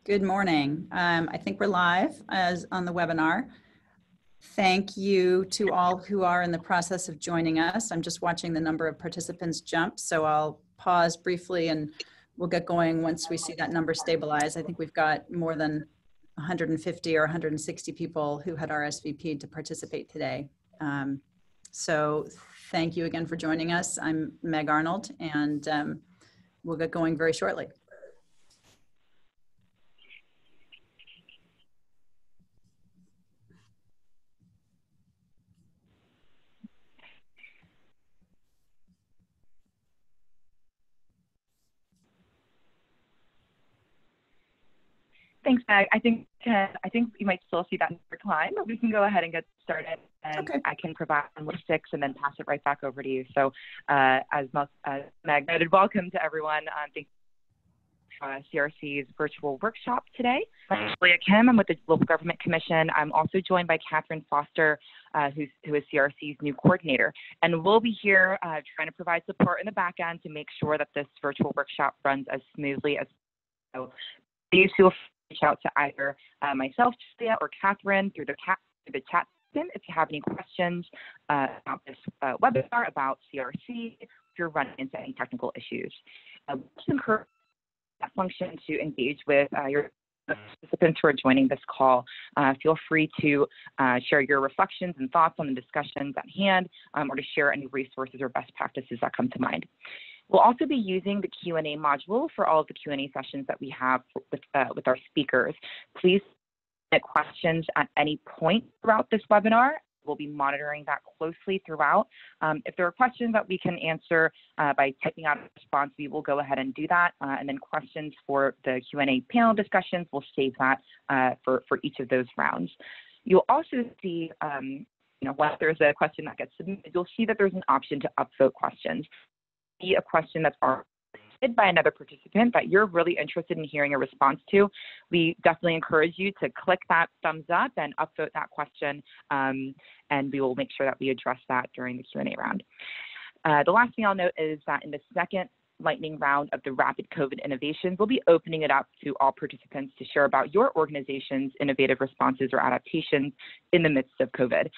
Good morning. I think we're live as on the webinar. Thank you to all who are in the process of joining us. I'm just watching the number of participants jump, so I'll pause briefly and we'll get going once we see that number stabilize. I think we've got more than 150 or 160 people who had RSVP'd to participate today. So thank you again for joining us. I'm Meg Arnold, and we'll get going very shortly. Thanks, Meg. I think you might still see that number climb, but we can go ahead and get started, and okay. I can provide logistics and then pass it right back over to you. So, as Meg noted, welcome to everyone. Thank you for CRC's virtual workshop today. My name is Leah Kim. I'm with the Local Government Commission. I'm also joined by Catherine Foster, who is CRC's new coordinator, and we'll be here trying to provide support in the back end to make sure that this virtual workshop runs as smoothly as possible. Please feel free reach out to either myself, Julia, or Catherine through the chat system if you have any questions about this webinar, about CRC, if you're running into any technical issues. Just encourage that function to engage with your participants who are joining this call. Feel free to share your reflections and thoughts on the discussions at hand, or to share any resources or best practices that come to mind. We'll also be using the Q&A module for all of the Q&A sessions that we have with our speakers. Please submit questions at any point throughout this webinar. We'll be monitoring that closely throughout. If there are questions that we can answer by typing out a response, we will go ahead and do that. And then questions for the Q&A panel discussions, we'll save that for each of those rounds. You'll also see, once there's a question that gets submitted, you'll see that there's an option to upvote questions. A question that's already submitted by another participant that you're really interested in hearing a response to, we definitely encourage you to click that thumbs up and upvote that question, and we will make sure that we address that during the Q&A round. The last thing I'll note is that in the second lightning round of the Rapid COVID Innovations, we'll be opening it up to all participants to share about your organization's innovative responses or adaptations in the midst of COVID.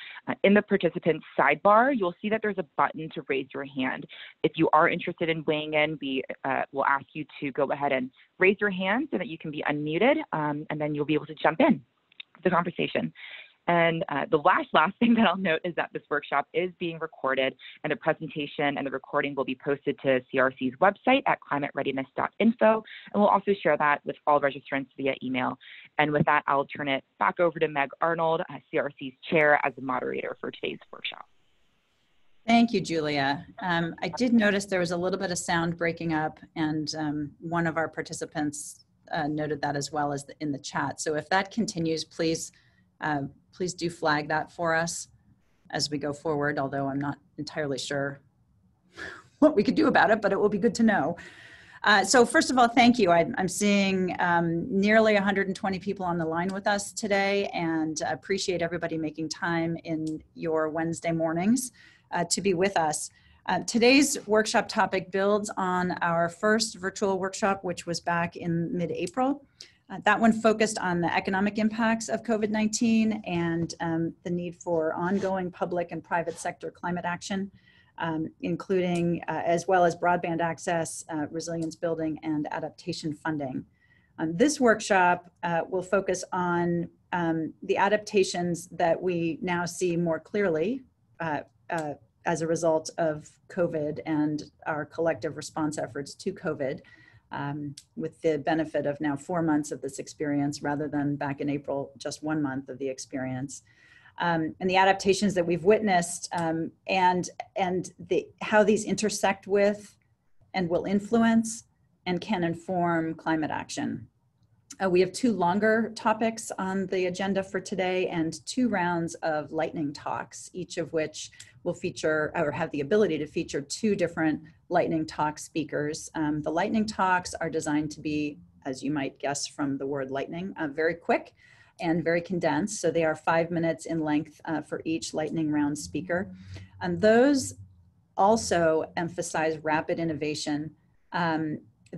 In the participant sidebar, you'll see that there's a button to raise your hand. If you are interested in weighing in, we will ask you to go ahead and raise your hand so that you can be unmuted, and then you'll be able to jump in the conversation. And the last thing that I'll note is that this workshop is being recorded, and the presentation and the recording will be posted to CRC's website at climatereadiness.info, and we'll also share that with all registrants via email. And with that, I'll turn it back over to Meg Arnold, CRC's chair, as the moderator for today's workshop. Thank you, Julia. I did notice there was a little bit of sound breaking up, and one of our participants noted that as well as in the chat. So if that continues, please do flag that for us as we go forward, although I'm not entirely sure what we could do about it, but it will be good to know. So first of all, thank you. I'm seeing nearly 120 people on the line with us today, and appreciate everybody making time in your Wednesday mornings to be with us. Today's workshop topic builds on our first virtual workshop, which was back in mid-April. That one focused on the economic impacts of COVID-19 and the need for ongoing public and private sector climate action, including as well as broadband access, resilience building, and adaptation funding. This workshop will focus on the adaptations that we now see more clearly as a result of COVID and our collective response efforts to COVID. With the benefit of now 4 months of this experience rather than back in April, just 1 month of the experience. And the adaptations that we've witnessed and how these intersect with and will influence and can inform climate action. We have 2 longer topics on the agenda for today and 2 rounds of lightning talks, each of which will feature or have the ability to feature 2 different lightning talk speakers. The lightning talks are designed to be, as you might guess from the word lightning, very quick and very condensed. So they are 5 minutes in length for each lightning round speaker. And those also emphasize rapid innovation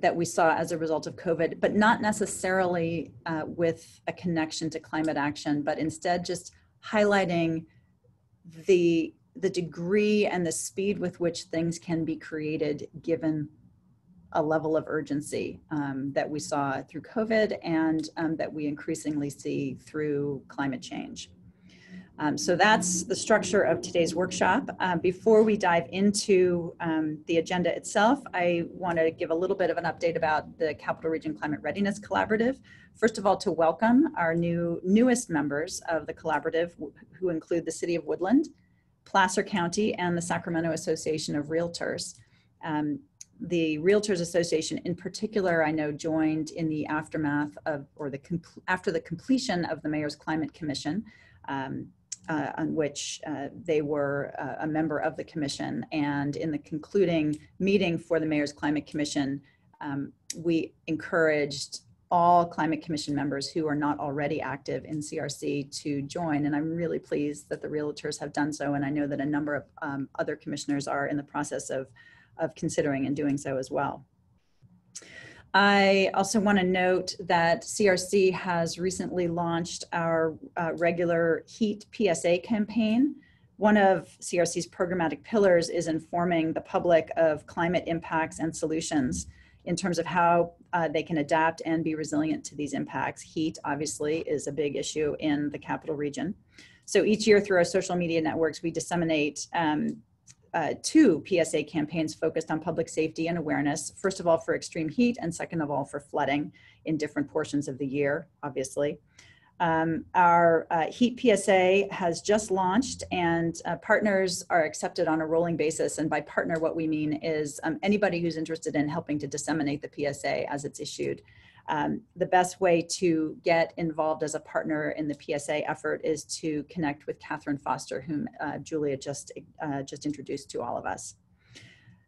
that we saw as a result of COVID, but not necessarily with a connection to climate action, but instead just highlighting the degree and the speed with which things can be created given a level of urgency that we saw through COVID and that we increasingly see through climate change. So that's the structure of today's workshop. Before we dive into the agenda itself, I want to give a little bit of an update about the Capital Region Climate Readiness Collaborative. First of all, to welcome our newest members of the collaborative, who include the City of Woodland, Placer County, and the Sacramento Association of Realtors. The Realtors Association in particular, I know, joined in the aftermath of, or after the completion of the Mayor's Climate Commission, on which they were a member of the commission. And in the concluding meeting for the Mayor's Climate Commission, we encouraged all Climate Commission members who are not already active in CRC to join. And I'm really pleased that the Realtors have done so. And I know that a number of other commissioners are in the process of considering and doing so as well. I also want to note that CRC has recently launched our regular Heat PSA campaign. One of CRC's programmatic pillars is informing the public of climate impacts and solutions in terms of how they can adapt and be resilient to these impacts. Heat, obviously, is a big issue in the capital region. So each year through our social media networks, we disseminate 2 PSA campaigns focused on public safety and awareness, first of all for extreme heat, and second of all for flooding in different portions of the year, obviously. Our Heat PSA has just launched, and partners are accepted on a rolling basis. And by partner, what we mean is anybody who's interested in helping to disseminate the PSA as it's issued. The best way to get involved as a partner in the PSA effort is to connect with Catherine Foster, whom Julia just introduced to all of us.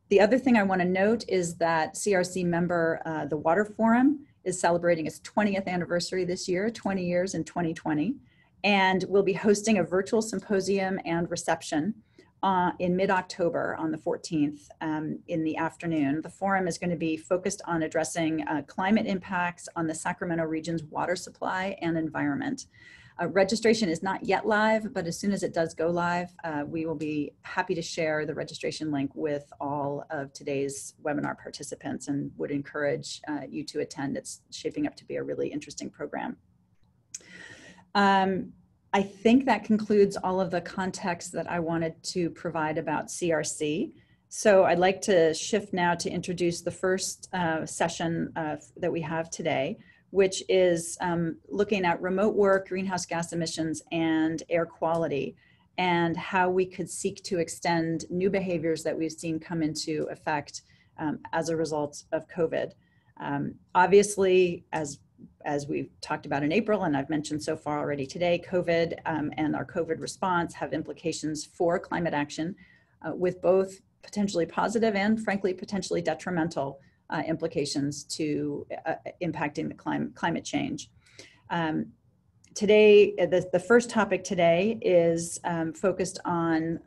The other thing I want to note is that CRC member, the Water Forum, is celebrating its 20th anniversary this year, 20 years in 2020, and we'll be hosting a virtual symposium and reception in mid-October on the 14th in the afternoon. The forum is going to be focused on addressing climate impacts on the Sacramento region's water supply and environment. Registration is not yet live, but as soon as it does go live, we will be happy to share the registration link with all of today's webinar participants and would encourage you to attend. It's shaping up to be a really interesting program. I think that concludes all of the context that I wanted to provide about CRC. So I'd like to shift now to introduce the first session that we have today, which is looking at remote work, greenhouse gas emissions, and air quality, and how we could seek to extend new behaviors that we've seen come into effect as a result of COVID. Obviously, as we've talked about in April, and I've mentioned so far already today, COVID and our COVID response have implications for climate action with both potentially positive and frankly, potentially detrimental implications to impacting the climate change. Today, the first topic today is focused on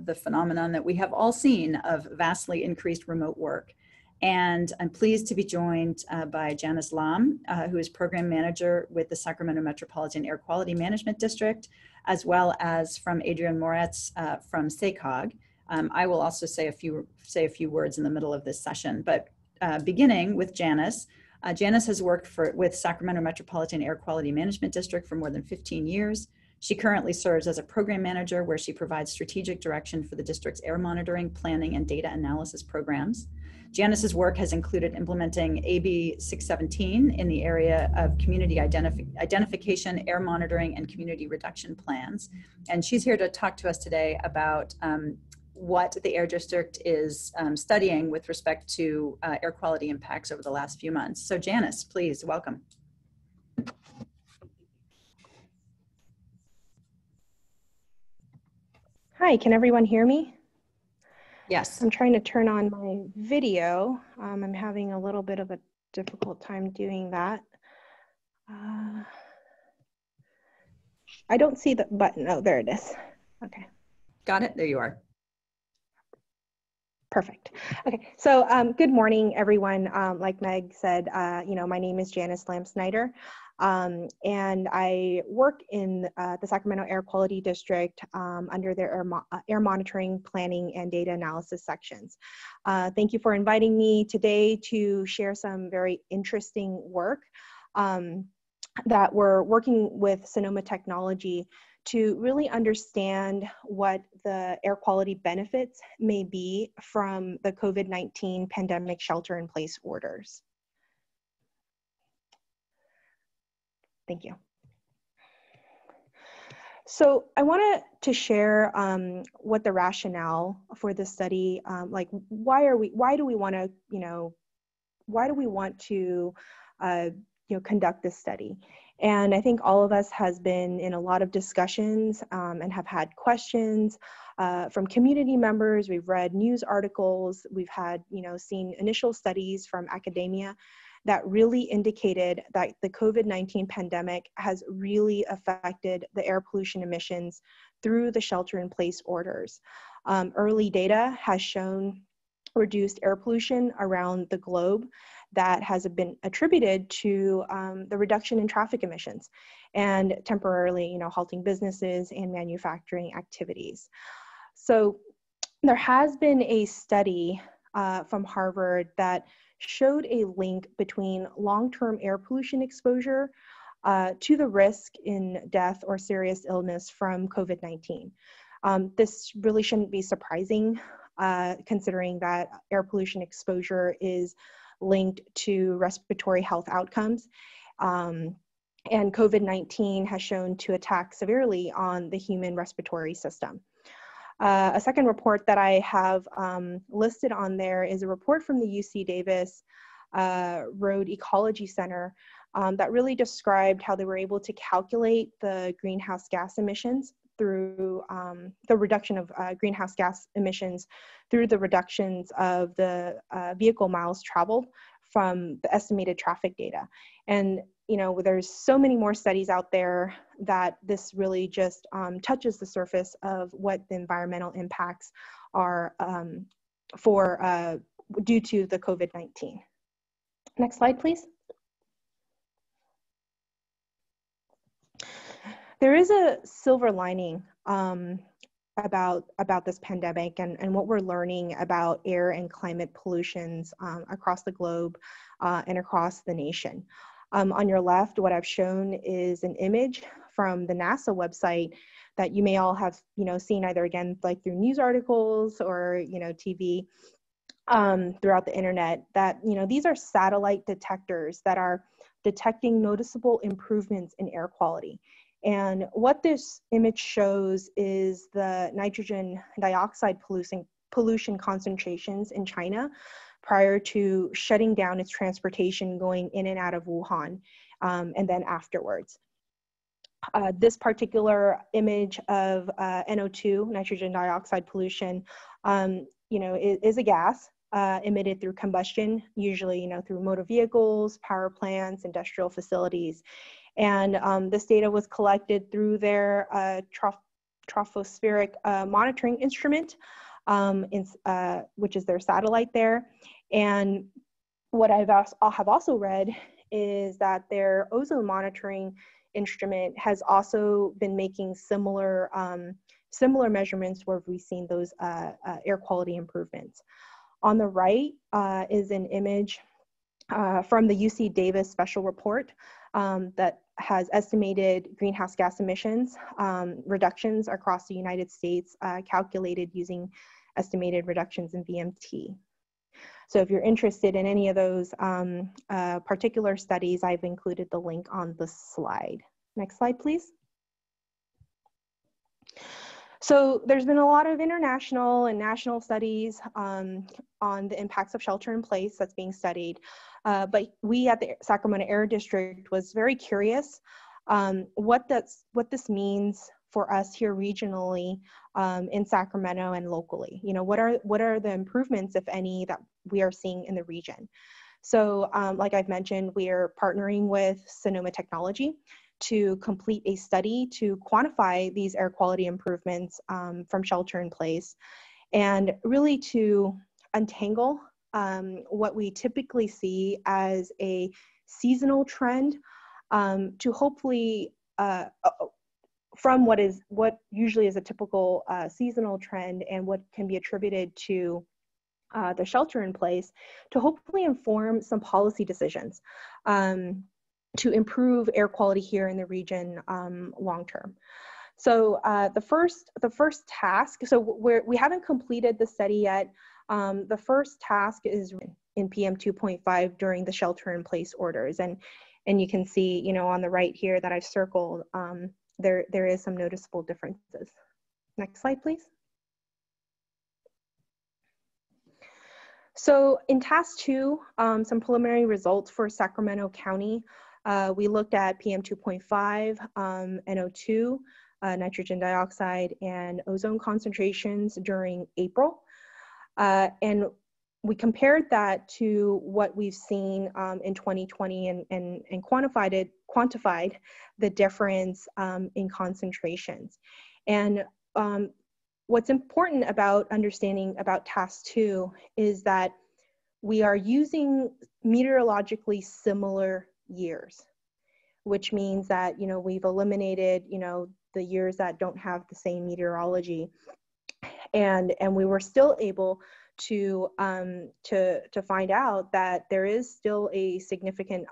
the phenomenon that we have all seen of vastly increased remote work. And I'm pleased to be joined by Janice Lam, who is program manager with the Sacramento Metropolitan Air Quality Management District, as well as from Adrian Moretz from SACOG. I will also say a few words in the middle of this session, but beginning with Janice. Janice has worked with Sacramento Metropolitan Air Quality Management District for more than 15 years. She currently serves as a program manager where she provides strategic direction for the district's air monitoring, planning, and data analysis programs. Janice's work has included implementing AB 617 in the area of community identification, air monitoring, and community reduction plans. And she's here to talk to us today about what the Air District is studying with respect to air quality impacts over the last few months. So Janice, please, welcome. Hi, can everyone hear me? Yes. I'm trying to turn on my video. I'm having a little bit of a difficult time doing that. I don't see the button. Oh, there it is. Okay. Got it. There you are. Perfect. Okay, so good morning, everyone. Like Meg said, my name is Janice Lamb-Snyder, and I work in the Sacramento Air Quality District under their air monitoring, planning, and data analysis sections. Thank you for inviting me today to share some very interesting work that we're working with Sonoma Technology to really understand what the air quality benefits may be from the COVID-19 pandemic shelter-in-place orders. Thank you. So I wanted to share what the rationale for this study, like why do we want to conduct this study? And I think all of us has been in a lot of discussions and have had questions from community members. We've read news articles. We've had, seen initial studies from academia that really indicated that the COVID-19 pandemic has really affected the air pollution emissions through the shelter-in-place orders. Early data has shown reduced air pollution around the globe that has been attributed to the reduction in traffic emissions and temporarily, halting businesses and manufacturing activities. So there has been a study from Harvard that showed a link between long-term air pollution exposure to the risk in death or serious illness from COVID-19. This really shouldn't be surprising considering that air pollution exposure is linked to respiratory health outcomes. And COVID-19 has shown to attack severely on the human respiratory system. A second report that I have listed on there is a report from the UC Davis Road Ecology Center that really described how they were able to calculate the greenhouse gas emissions through the reduction of greenhouse gas emissions through the reductions of the vehicle miles traveled from the estimated traffic data. And there's so many more studies out there that this really just touches the surface of what the environmental impacts are due to the COVID-19. Next slide, please. There is a silver lining about this pandemic and what we're learning about air and climate pollutions across the globe and across the nation. On your left, what I've shown is an image from the NASA website that you may all have seen either again like through news articles or TV throughout the internet, that these are satellite detectors that are detecting noticeable improvements in air quality. And what this image shows is the nitrogen dioxide pollution concentrations in China prior to shutting down its transportation going in and out of Wuhan, and then afterwards. This particular image of NO2, nitrogen dioxide pollution, is a gas emitted through combustion, usually through motor vehicles, power plants, industrial facilities. And this data was collected through their tropospheric monitoring instrument, which is their satellite there. And what I have also read is that their ozone monitoring instrument has also been making similar measurements where we've seen those air quality improvements. On the right is an image from the UC Davis special report that has estimated greenhouse gas emissions reductions across the United States calculated using estimated reductions in VMT. So if you're interested in any of those particular studies, I've included the link on the slide. Next slide, please. So there's been a lot of international and national studies on the impacts of shelter in place that's being studied. But we at the Sacramento Air District was very curious what this means for us here regionally in Sacramento and locally. What are the improvements, if any, that we are seeing in the region? So like I've mentioned, we are partnering with Sonoma Technology to complete a study to quantify these air quality improvements from shelter in place, and really to untangle what we typically see as a seasonal trend to hopefully from what usually is a typical seasonal trend and what can be attributed to the shelter in place, to hopefully inform some policy decisions to improve air quality here in the region long term. So the first task, so we haven't completed the study yet. The first task is in PM 2.5 during the shelter in place orders. And you can see, you know, on the right here that I've circled, there is some noticeable differences. Next slide, please. So in task 2, some preliminary results for Sacramento County. We looked at PM 2.5, NO2, nitrogen dioxide, and ozone concentrations during April. And we compared that to what we've seen in 2020 and quantified the difference in concentrations. And what's important about understanding about task 2 is that we are using meteorologically similar years, which means that, you know, we've eliminated, you know, the years that don't have the same meteorology, and we were still able to find out that there is still a significant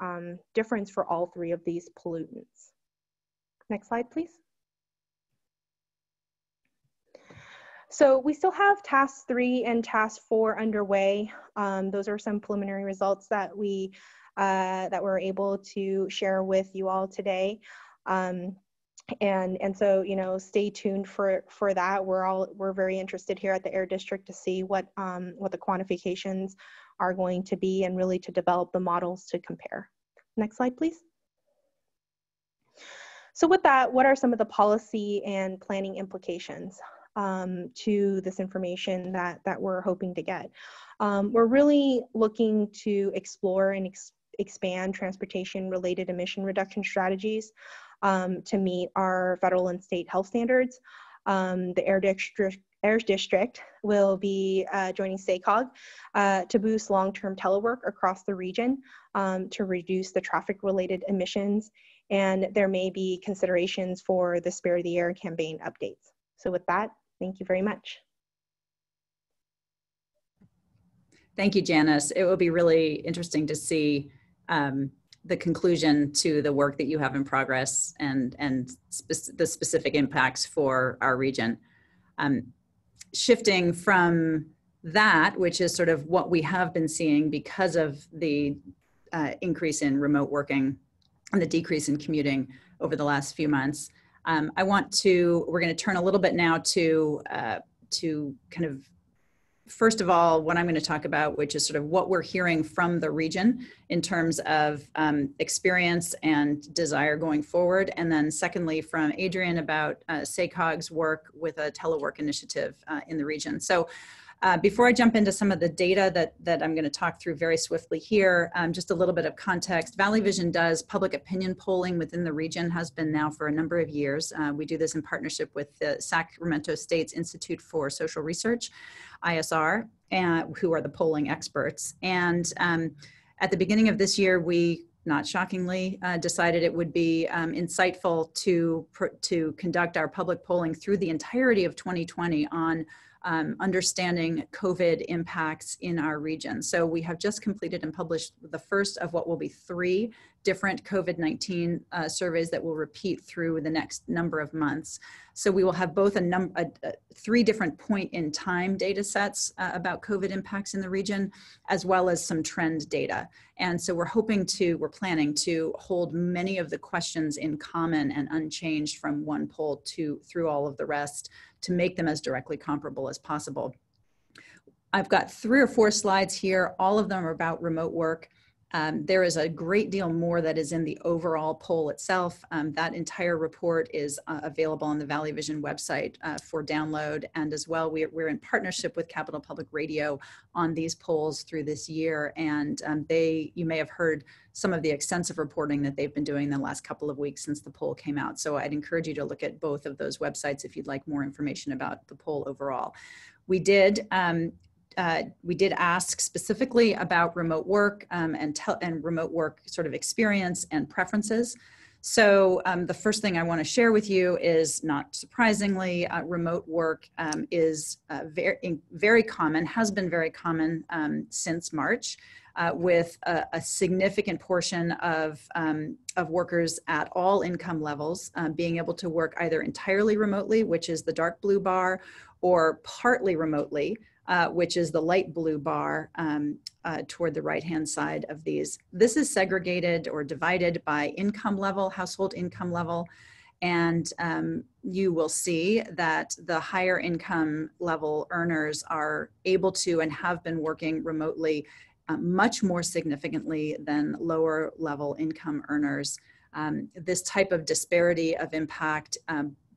difference for all 3 of these pollutants. Next slide, please. So we still have task 3 and task 4 underway. Those are some preliminary results that we're able to share with you all today. And so, you know, stay tuned for that. We're very interested here at the Air District to see what the quantifications are going to be and really to develop the models to compare. Next slide, please. So with that, what are some of the policy and planning implications to this information that we're hoping to get? We're really looking to explore and expand transportation-related emission reduction strategies to meet our federal and state health standards. The Air District will be joining SACOG to boost long-term telework across the region to reduce the traffic-related emissions, and there may be considerations for the Spare the Air campaign updates. So with that, thank you very much. Thank you, Janice. It will be really interesting to see the conclusion to the work that you have in progress and the specific impacts for our region. Shifting from that, which is sort of what we have been seeing because of the increase in remote working and the decrease in commuting over the last few months, we're going to turn a little bit now to kind of, first of all, what I'm going to talk about, which is sort of what we're hearing from the region in terms of experience and desire going forward. And then secondly, from Adrian about SACOG's work with a telework initiative in the region. So before I jump into some of the data that I'm going to talk through very swiftly here, just a little bit of context. Valley Vision does public opinion polling within the region, has been now for a number of years. We do this in partnership with the Sacramento State's Institute for Social Research, ISR, who are the polling experts. And at the beginning of this year, we, not shockingly, decided it would be insightful to conduct our public polling through the entirety of 2020 on understanding COVID impacts in our region. So we have just completed and published the first of what will be 3 different COVID-19 surveys that will repeat through the next number of months. So we will have both 3 different point in time data sets about COVID impacts in the region, as well as some trend data. And so we're planning to hold many of the questions in common and unchanged from one poll through all of the rest to make them as directly comparable as possible. I've got 3 or 4 slides here. All of them are about remote work. There is a great deal more that is in the overall poll itself. That entire report is available on the Valley Vision website for download. And as well, we're in partnership with Capital Public Radio on these polls through this year. And you may have heard some of the extensive reporting that they've been doing in the last couple of weeks since the poll came out. So I'd encourage you to look at both of those websites if you'd like more information about the poll overall. We did we did ask specifically about remote work and remote work sort of experience and preferences. So the first thing I want to share with you is, not surprisingly, remote work is very common, has been very common since March, with a significant portion of workers at all income levels being able to work either entirely remotely, which is the dark blue bar, or partly remotely, which is the light blue bar toward the right-hand side of these. This is segregated or divided by income level, household income level, and you will see that the higher income level earners are able to and have been working remotely much more significantly than lower level income earners. This type of disparity of impact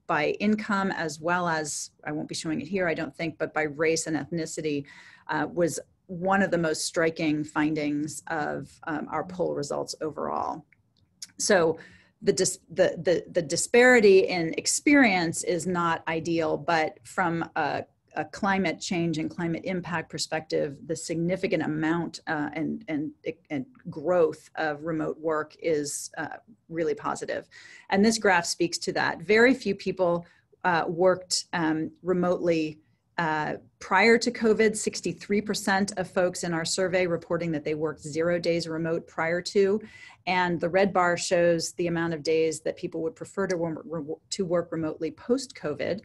by income, as well as, I won't be showing it here, I don't think, but by race and ethnicity, was one of the most striking findings of our poll results overall. So the disparity in experience is not ideal, but from a climate change and climate impact perspective, the significant amount and growth of remote work is really positive. And this graph speaks to that. Very few people worked remotely prior to COVID. 63% of folks in our survey reporting that they worked 0 days remote prior to. And the red bar shows the amount of days that people would prefer to work remotely post-COVID,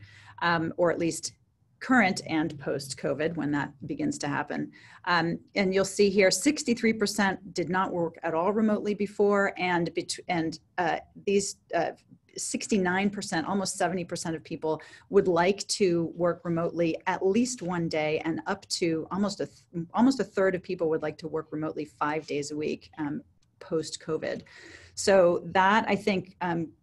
or at least current and post-COVID, when that begins to happen. And you'll see here, 63% did not work at all remotely before, and these 69%, almost 70% of people would like to work remotely at least one day, and up to almost a third of people would like to work remotely 5 days a week post-COVID. So that, I think,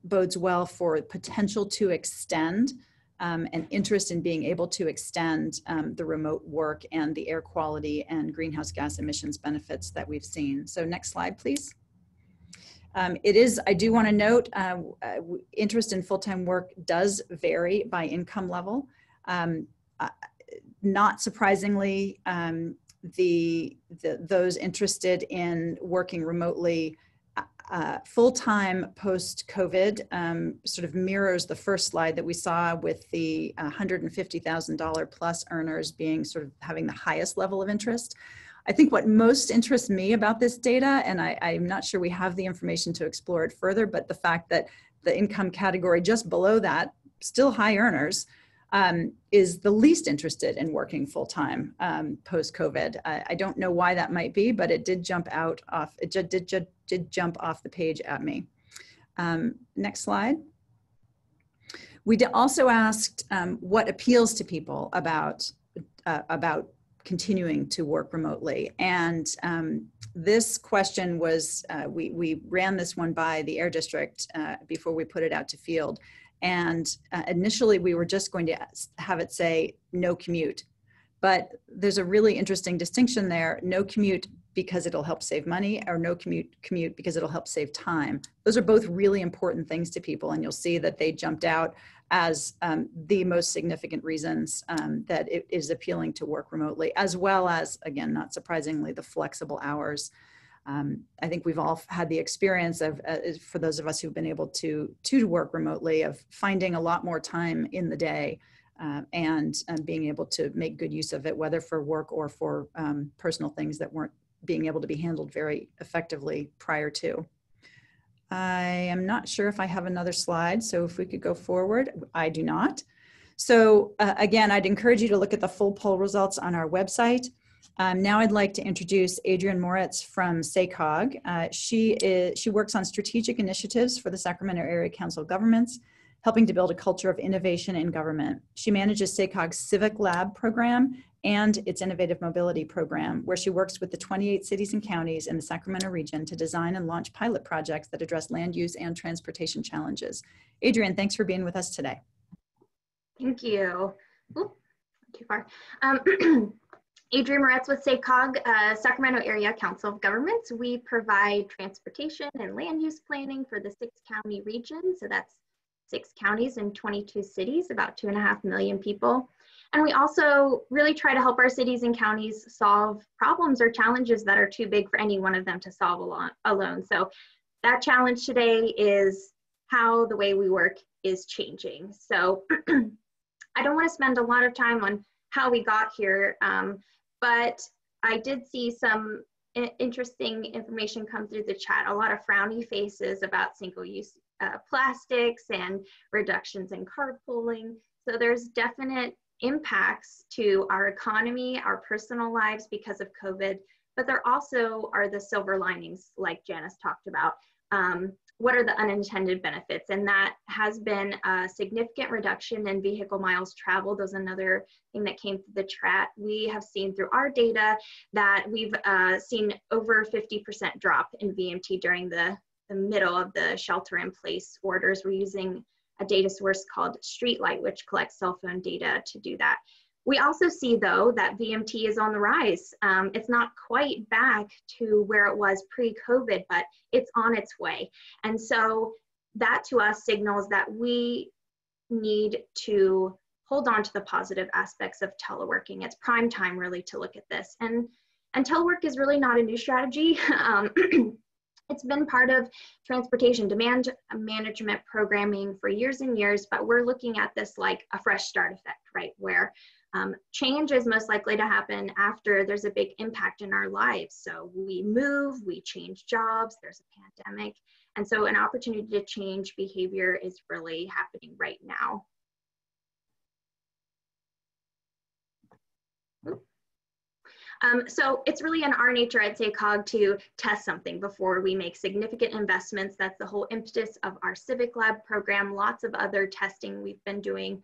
bodes well for potential to extend and interest in being able to extend the remote work and the air quality and greenhouse gas emissions benefits that we've seen. So next slide, please. I do want to note, interest in full-time work does vary by income level. Not surprisingly, those interested in working remotely full-time post-COVID sort of mirrors the first slide that we saw, with the $150,000 plus earners being sort of having the highest level of interest. I think what most interests me about this data, and I'm not sure we have the information to explore it further, but the fact that the income category just below that, still high earners, is the least interested in working full-time post-COVID. I don't know why that might be, but it did jump off the page at me. Next slide. We also asked what appeals to people about continuing to work remotely. And this question was, we ran this one by the Air District before we put it out to field. And initially we were just going to have it say no commute. But there's a really interesting distinction there: no commute because it'll help save money, or no commute because it'll help save time. Those are both really important things to people, and you'll see that they jumped out as the most significant reasons that it is appealing to work remotely, as well as, again, not surprisingly, the flexible hours. I think we've all had the experience of, for those of us who've been able to work remotely, of finding a lot more time in the day and being able to make good use of it, whether for work or for personal things that weren't being able to be handled very effectively prior to. I am not sure if I have another slide, so if we could go forward. I do not. So again, I'd encourage you to look at the full poll results on our website. Now I'd like to introduce Adrienne Moritz from SACOG. She works on strategic initiatives for the Sacramento Area Council of Governments, helping to build a culture of innovation in government. She manages SACOG's Civic Lab program and its Innovative Mobility program, where she works with the 28 cities and counties in the Sacramento region to design and launch pilot projects that address land use and transportation challenges. Adrienne, thanks for being with us today. Thank you. Oop, too far. Adrienne Moritz with SACOG, Sacramento Area Council of Governments. We provide transportation and land use planning for the 6-county region. So that's 6 counties and 22 cities, about 2.5 million people. And we also really try to help our cities and counties solve problems or challenges that are too big for any one of them to solve alone. So that challenge today is how the way we work is changing. So I don't want to spend a lot of time on how we got here, but I did see some interesting information come through the chat, a lot of frowny faces about single-use plastics and reductions in carpooling. So there's definite impacts to our economy, our personal lives because of COVID, but there also are the silver linings like Janice talked about. What are the unintended benefits? And that has been a significant reduction in vehicle miles traveled. That was another thing that came through the chat. We have seen through our data that we've seen over 50% drop in VMT during the middle of the shelter in place orders. We're using a data source called Streetlight, which collects cell phone data to do that. We also see, though, that VMT is on the rise. It's not quite back to where it was pre-COVID, but it's on its way. And so that to us signals that we need to hold on to the positive aspects of teleworking. It's prime time really to look at this. And telework is really not a new strategy. It's been part of transportation demand management programming for years and years, but we're looking at this like a fresh start effect, right? Where change is most likely to happen after there's a big impact in our lives. So we move, we change jobs, there's a pandemic. And so an opportunity to change behavior is really happening right now. So it's really in our nature, I'd say, COG, to test something before we make significant investments. That's the whole impetus of our Civic Lab program, lots of other testing we've been doing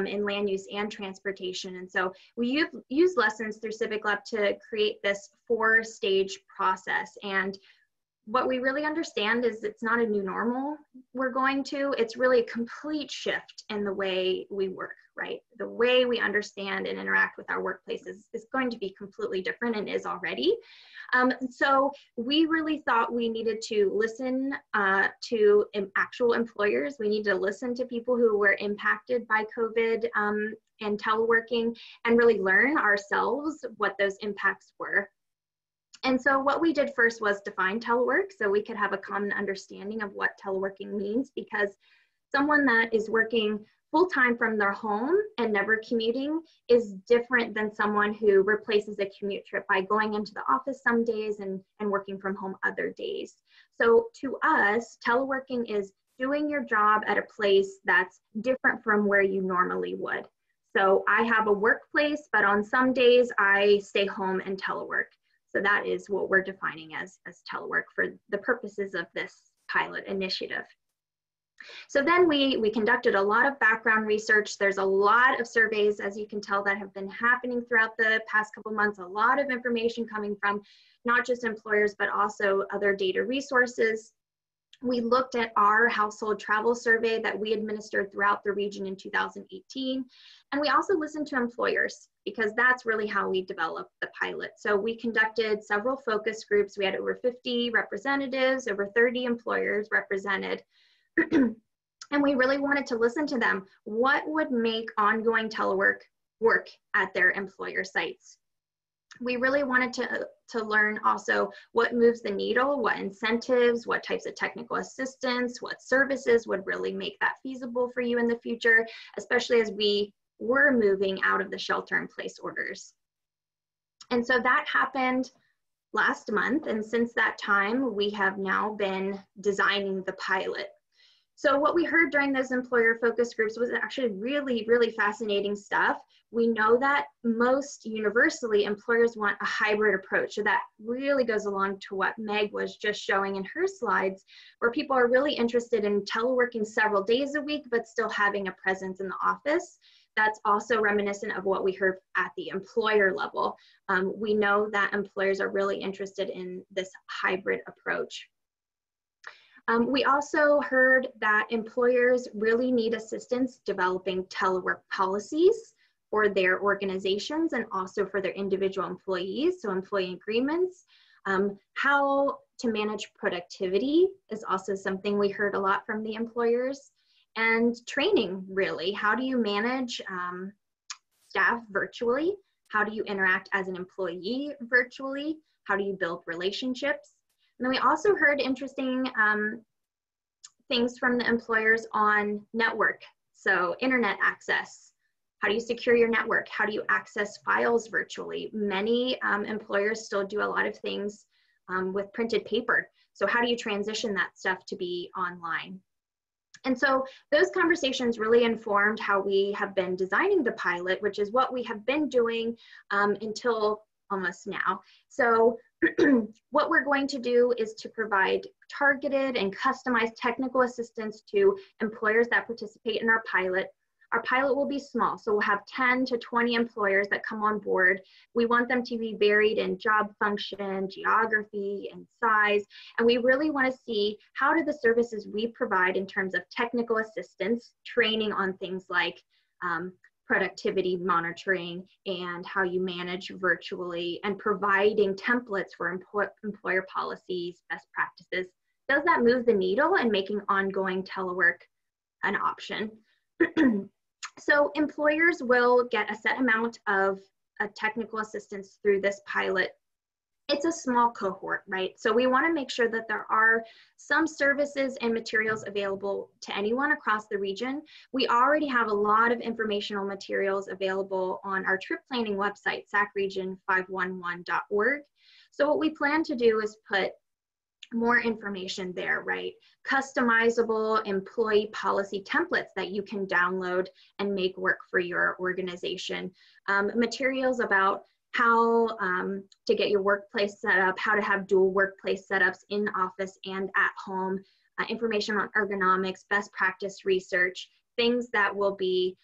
in land use and transportation. And so we use lessons through Civic Lab to create this 4-stage process. And what we really understand is it's not a new normal we're going to, it's really a complete shift in the way we work, right? The way we understand and interact with our workplaces is going to be completely different and is already. So we really thought we needed to listen to actual employers. We need to listen to people who were impacted by COVID and teleworking and really learn ourselves what those impacts were. And so what we did first was define telework so we could have a common understanding of what teleworking means, because someone that is working full-time from their home and never commuting is different than someone who replaces a commute trip by going into the office some days and working from home other days. So to us, teleworking is doing your job at a place that's different from where you normally would. So I have a workplace, but on some days I stay home and telework. So that is what we're defining as telework for the purposes of this pilot initiative. So then we conducted a lot of background research. There's a lot of surveys, as you can tell, that have been happening throughout the past couple months, a lot of information coming from not just employers, but also other data resources. We looked at our household travel survey that we administered throughout the region in 2018. And we also listened to employers, because that's really how we developed the pilot. So we conducted several focus groups. We had over 50 representatives, over 30 employers represented. And we really wanted to listen to them. What would make ongoing telework work at their employer sites? We really wanted to learn also what moves the needle, what incentives, what types of technical assistance, what services would really make that feasible for you in the future, especially as we were moving out of the shelter-in-place orders. And so that happened last month, and since that time, we have now been designing the pilot. So what we heard during those employer focus groups was actually really, really fascinating stuff. We know that most universally employers want a hybrid approach. So that really goes along to what Meg was just showing in her slides, where people are really interested in teleworking several days a week, but still having a presence in the office. That's also reminiscent of what we heard at the employer level. We know that employers are really interested in this hybrid approach. We also heard that employers really need assistance developing telework policies for their organizations and also for their individual employees, so employee agreements. How to manage productivity is also something we heard a lot from the employers. And training, really. How do you manage staff virtually? How do you interact as an employee virtually? How do you build relationships? And then we also heard interesting things from the employers on network. So internet access. How do you secure your network? How do you access files virtually? Many employers still do a lot of things with printed paper. So how do you transition that stuff to be online? And so those conversations really informed how we have been designing the pilot, which is what we have been doing until almost now. So what we're going to do is to provide targeted and customized technical assistance to employers that participate in our pilot. Our pilot will be small, so we'll have 10 to 20 employers that come on board. We want them to be varied in job function, geography, and size. And we really want to see how do the services we provide in terms of technical assistance, training on things like productivity monitoring and how you manage virtually, and providing templates for employer policies, best practices. Does that move the needle in making ongoing telework an option? So employers will get a set amount of technical assistance through this pilot. It's a small cohort, right? So we want to make sure that there are some services and materials available to anyone across the region. We already have a lot of informational materials available on our trip planning website, sacregion511.org. So what we plan to do is put more information there, right? Customizable employee policy templates that you can download and make work for your organization. Materials about how to get your workplace set up, how to have dual workplace setups in office and at home, information on ergonomics, best practice research, things that will be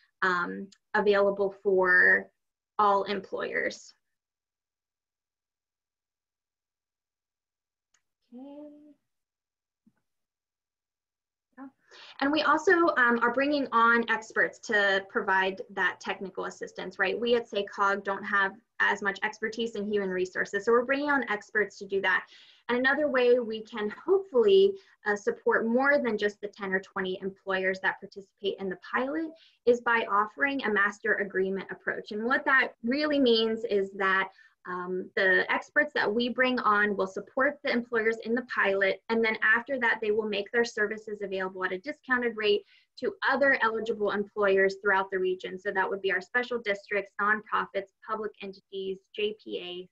available for all employers. Okay. Yeah. And we also are bringing on experts to provide that technical assistance, right? We at SACOG don't have as much expertise in human resources, so we're bringing on experts to do that. And another way we can hopefully support more than just the 10 or 20 employers that participate in the pilot is by offering a master agreement approach. And what that really means is that the experts that we bring on will support the employers in the pilot, and then after that they will make their services available at a discounted rate to other eligible employers throughout the region. So that would be our special districts, nonprofits, public entities, JPAs.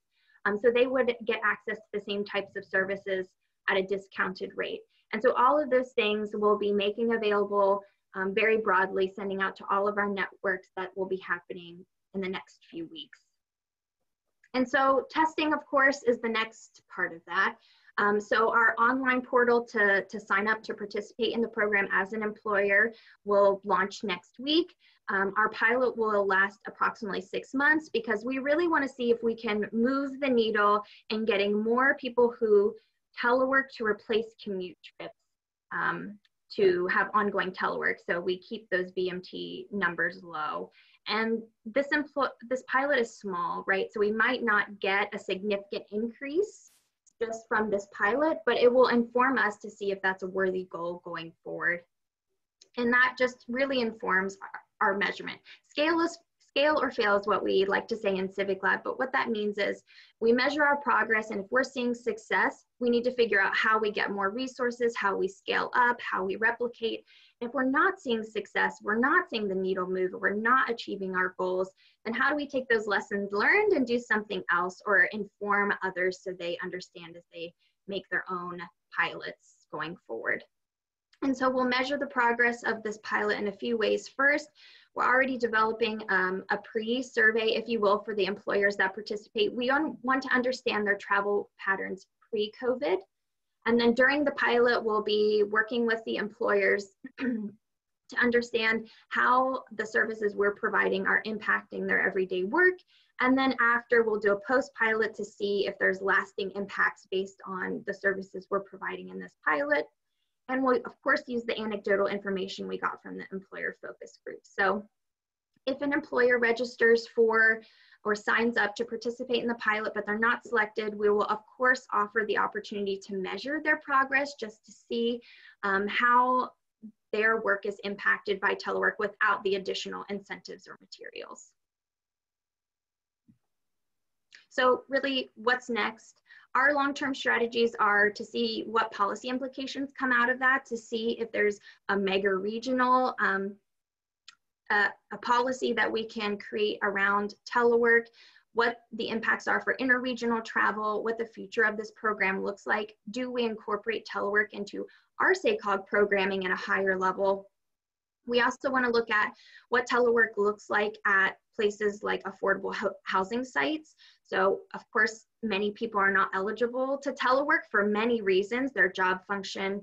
So they would get access to the same types of services at a discounted rate. And so all of those things we'll be making available very broadly, sending out to all of our networks that will be happening in the next few weeks. And so testing, of course, is the next part of that. So our online portal to sign up to participate in the program as an employer will launch next week. Our pilot will last approximately 6 months because we really want to see if we can move the needle in getting more people who telework to replace commute trips to have ongoing telework. So we keep those VMT numbers low. And this pilot is small, right? So we might not get a significant increase just from this pilot, but it will inform us to see if that's a worthy goal going forward. And that just really informs our measurement. Scale or fail is what we like to say in Civic Lab, but what that means is we measure our progress, and if we're seeing success, we need to figure out how we get more resources, how we scale up, how we replicate. If we're not seeing success, we're not seeing the needle move, we're not achieving our goals, then how do we take those lessons learned and do something else or inform others so they understand as they make their own pilots going forward? And so we'll measure the progress of this pilot in a few ways. First, we're already developing a pre-survey, if you will, for the employers that participate. We want to understand their travel patterns pre-COVID. And then during the pilot, we'll be working with the employers to understand how the services we're providing are impacting their everyday work. And then after, we'll do a post-pilot to see if there's lasting impacts based on the services we're providing in this pilot. And we'll, of course, use the anecdotal information we got from the employer focus group. So if an employer registers for or signs up to participate in the pilot, but they're not selected, we will, of course, offer the opportunity to measure their progress just to see how their work is impacted by telework without the additional incentives or materials. So really, what's next? Our long-term strategies are to see what policy implications come out of that, to see if there's a mega regional a policy that we can create around telework, what the impacts are for interregional travel, what the future of this program looks like. Do we incorporate telework into our SACOG programming at a higher level? We also want to look at what telework looks like at places like affordable housing sites. So of course, many people are not eligible to telework for many reasons, their job function,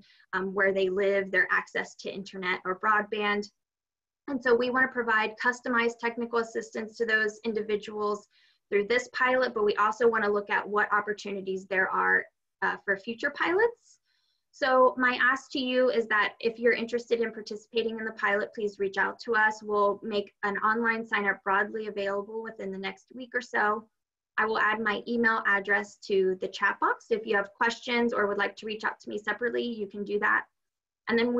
where they live, their access to internet or broadband. And so we want to provide customized technical assistance to those individuals through this pilot, but we also want to look at what opportunities there are for future pilots. So my ask to you is that if you're interested in participating in the pilot, please reach out to us. We'll make an online sign up broadly available within the next week or so. I will add my email address to the chat box. If you have questions or would like to reach out to me separately, you can do that. And then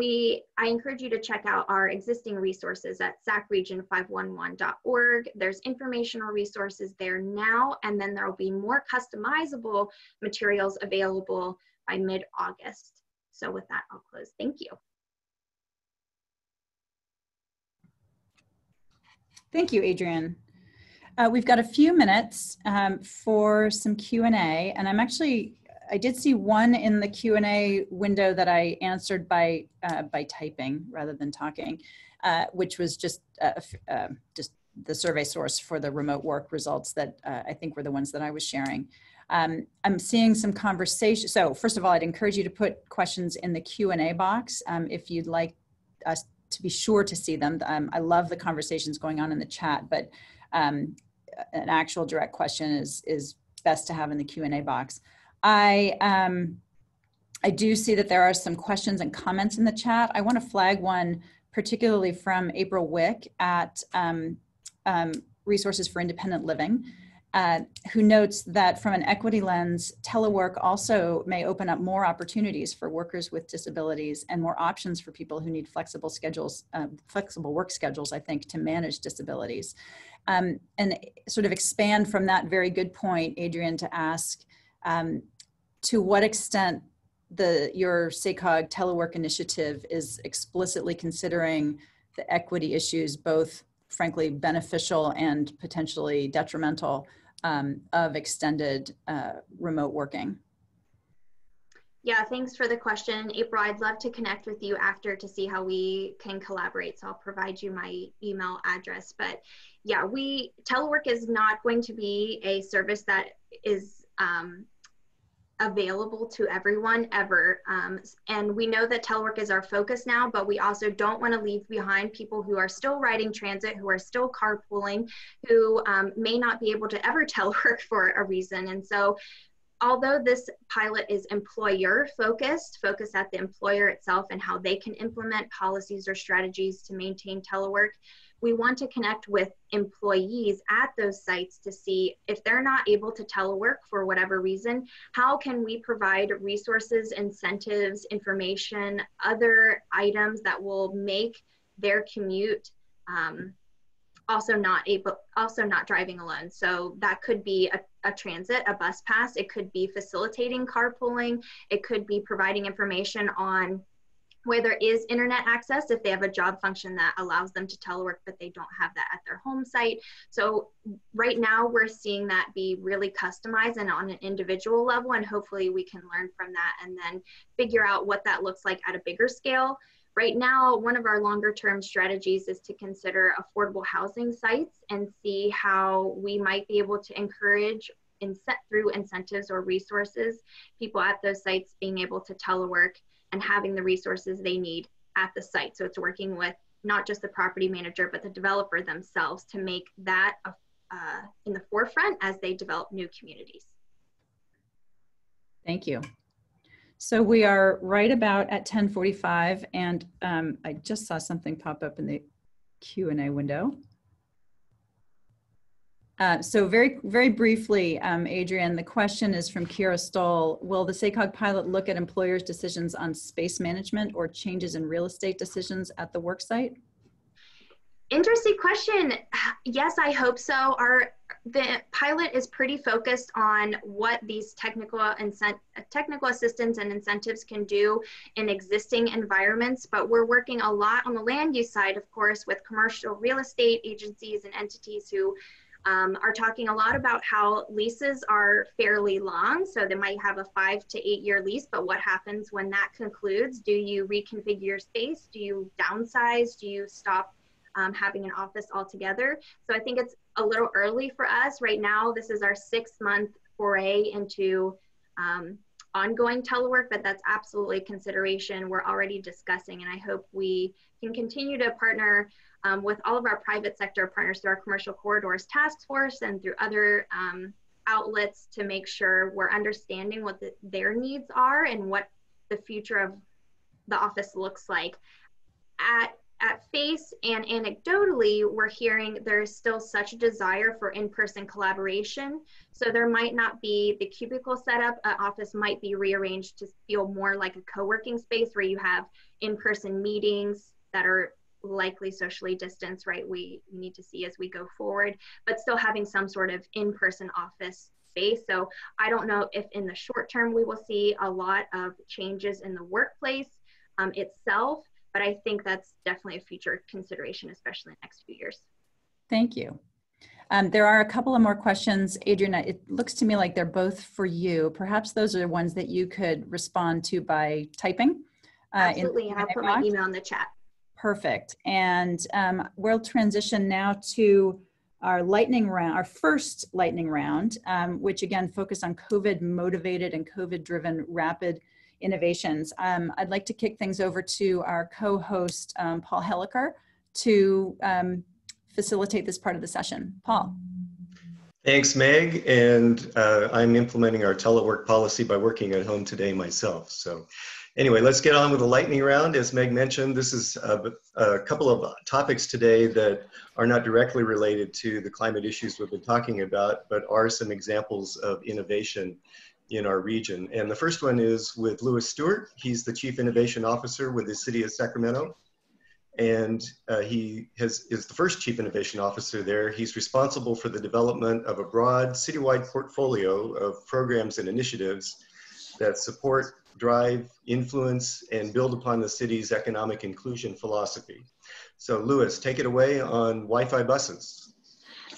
I encourage you to check out our existing resources at sacregion511.org. There's informational resources there now, and then there will be more customizable materials available by mid-August. So with that, I'll close. Thank you. Thank you, Adrienne. We've got a few minutes for some Q&A, and I did see one in the Q&A window that I answered by typing rather than talking, which was just the survey source for the remote work results that I think were the ones that I was sharing. I'm seeing some conversation. So first of all, I'd encourage you to put questions in the Q&A box if you'd like us to be sure to see them. I love the conversations going on in the chat, but an actual direct question is best to have in the Q&A box. I do see that there are some questions and comments in the chat. I want to flag one particularly from April Wick at Resources for Independent Living, who notes that from an equity lens, telework also may open up more opportunities for workers with disabilities and more options for people who need flexible schedules, flexible work schedules, I think, to manage disabilities. And sort of expand from that very good point, Adrienne, to ask, to what extent your SACOG telework initiative is explicitly considering the equity issues, both frankly beneficial and potentially detrimental, of extended remote working? Yeah, thanks for the question, April. I'd love to connect with you after to see how we can collaborate. So I'll provide you my email address. But yeah, telework is not going to be a service that is available to everyone ever. And we know that telework is our focus now, but we also don't want to leave behind people who are still riding transit, who are still carpooling, who may not be able to ever telework for a reason. And so although this pilot is employer focused at the employer itself and how they can implement policies or strategies to maintain telework, we want to connect with employees at those sites to see if they're not able to telework for whatever reason, how can we provide resources, incentives, information, other items that will make their commute also not driving alone. So that could be a transit, a bus pass. It could be facilitating carpooling. It could be providing information on where there is internet access if they have a job function that allows them to telework, but they don't have that at their home site. So right now we're seeing that be really customized and on an individual level, and hopefully we can learn from that and then figure out what that looks like at a bigger scale. Right now, one of our longer term strategies is to consider affordable housing sites and see how we might be able to encourage through incentives or resources, people at those sites being able to telework and having the resources they need at the site. So it's working with not just the property manager, but the developer themselves to make that in the forefront as they develop new communities. Thank you. So we are right about at 10:45, and I just saw something pop up in the Q&A window. So very, very briefly, Adrienne, the question is from Kira Stoll. Will the SACOG pilot look at employers' decisions on space management or changes in real estate decisions at the worksite? Interesting question. Yes, I hope so. The pilot is pretty focused on what these technical assistance and incentives can do in existing environments, but we're working a lot on the land use side, of course, with commercial real estate agencies and entities who are talking a lot about how leases are fairly long. So they might have a 5 to 8 year lease, but what happens when that concludes? Do you reconfigure your space? Do you downsize? Do you stop having an office altogether? So I think it's a little early for us. Right now, this is our 6-month foray into ongoing telework, but that's absolutely a consideration we're already discussing. And I hope we can continue to partner with all of our private sector partners through our Commercial Corridors Task Force and through other outlets to make sure we're understanding what their needs are and what the future of the office looks like. At face and anecdotally, we're hearing there's still such a desire for in-person collaboration. So there might not be the cubicle setup. An office might be rearranged to feel more like a co-working space where you have in-person meetings that are likely socially distanced, right? We need to see as we go forward, but still having some sort of in-person office space. So I don't know if in the short term we will see a lot of changes in the workplace itself, but I think that's definitely a future consideration, especially in the next few years. Thank you. There are a couple of more questions. Adrian, it looks to me like they're both for you. Perhaps those are ones that you could respond to by typing. Absolutely, and I'll put my email in the chat. Perfect. And we'll transition now to our lightning round, our first lightning round, which again focused on COVID motivated and COVID driven rapid innovations. I'd like to kick things over to our co-host, Paul Helliker, to facilitate this part of the session. Paul. Thanks, Meg. And I'm implementing our telework policy by working at home today myself. So anyway, let's get on with the lightning round. As Meg mentioned, this is a couple of topics today that are not directly related to the climate issues we've been talking about, but are some examples of innovation in our region. And the first one is with Louis Stewart. He's the Chief Innovation Officer with the City of Sacramento. And he is the first Chief Innovation Officer there. He's responsible for the development of a broad citywide portfolio of programs and initiatives that support, drive, influence, and build upon the city's economic inclusion philosophy. So Louis, take it away on Wi-Fi buses.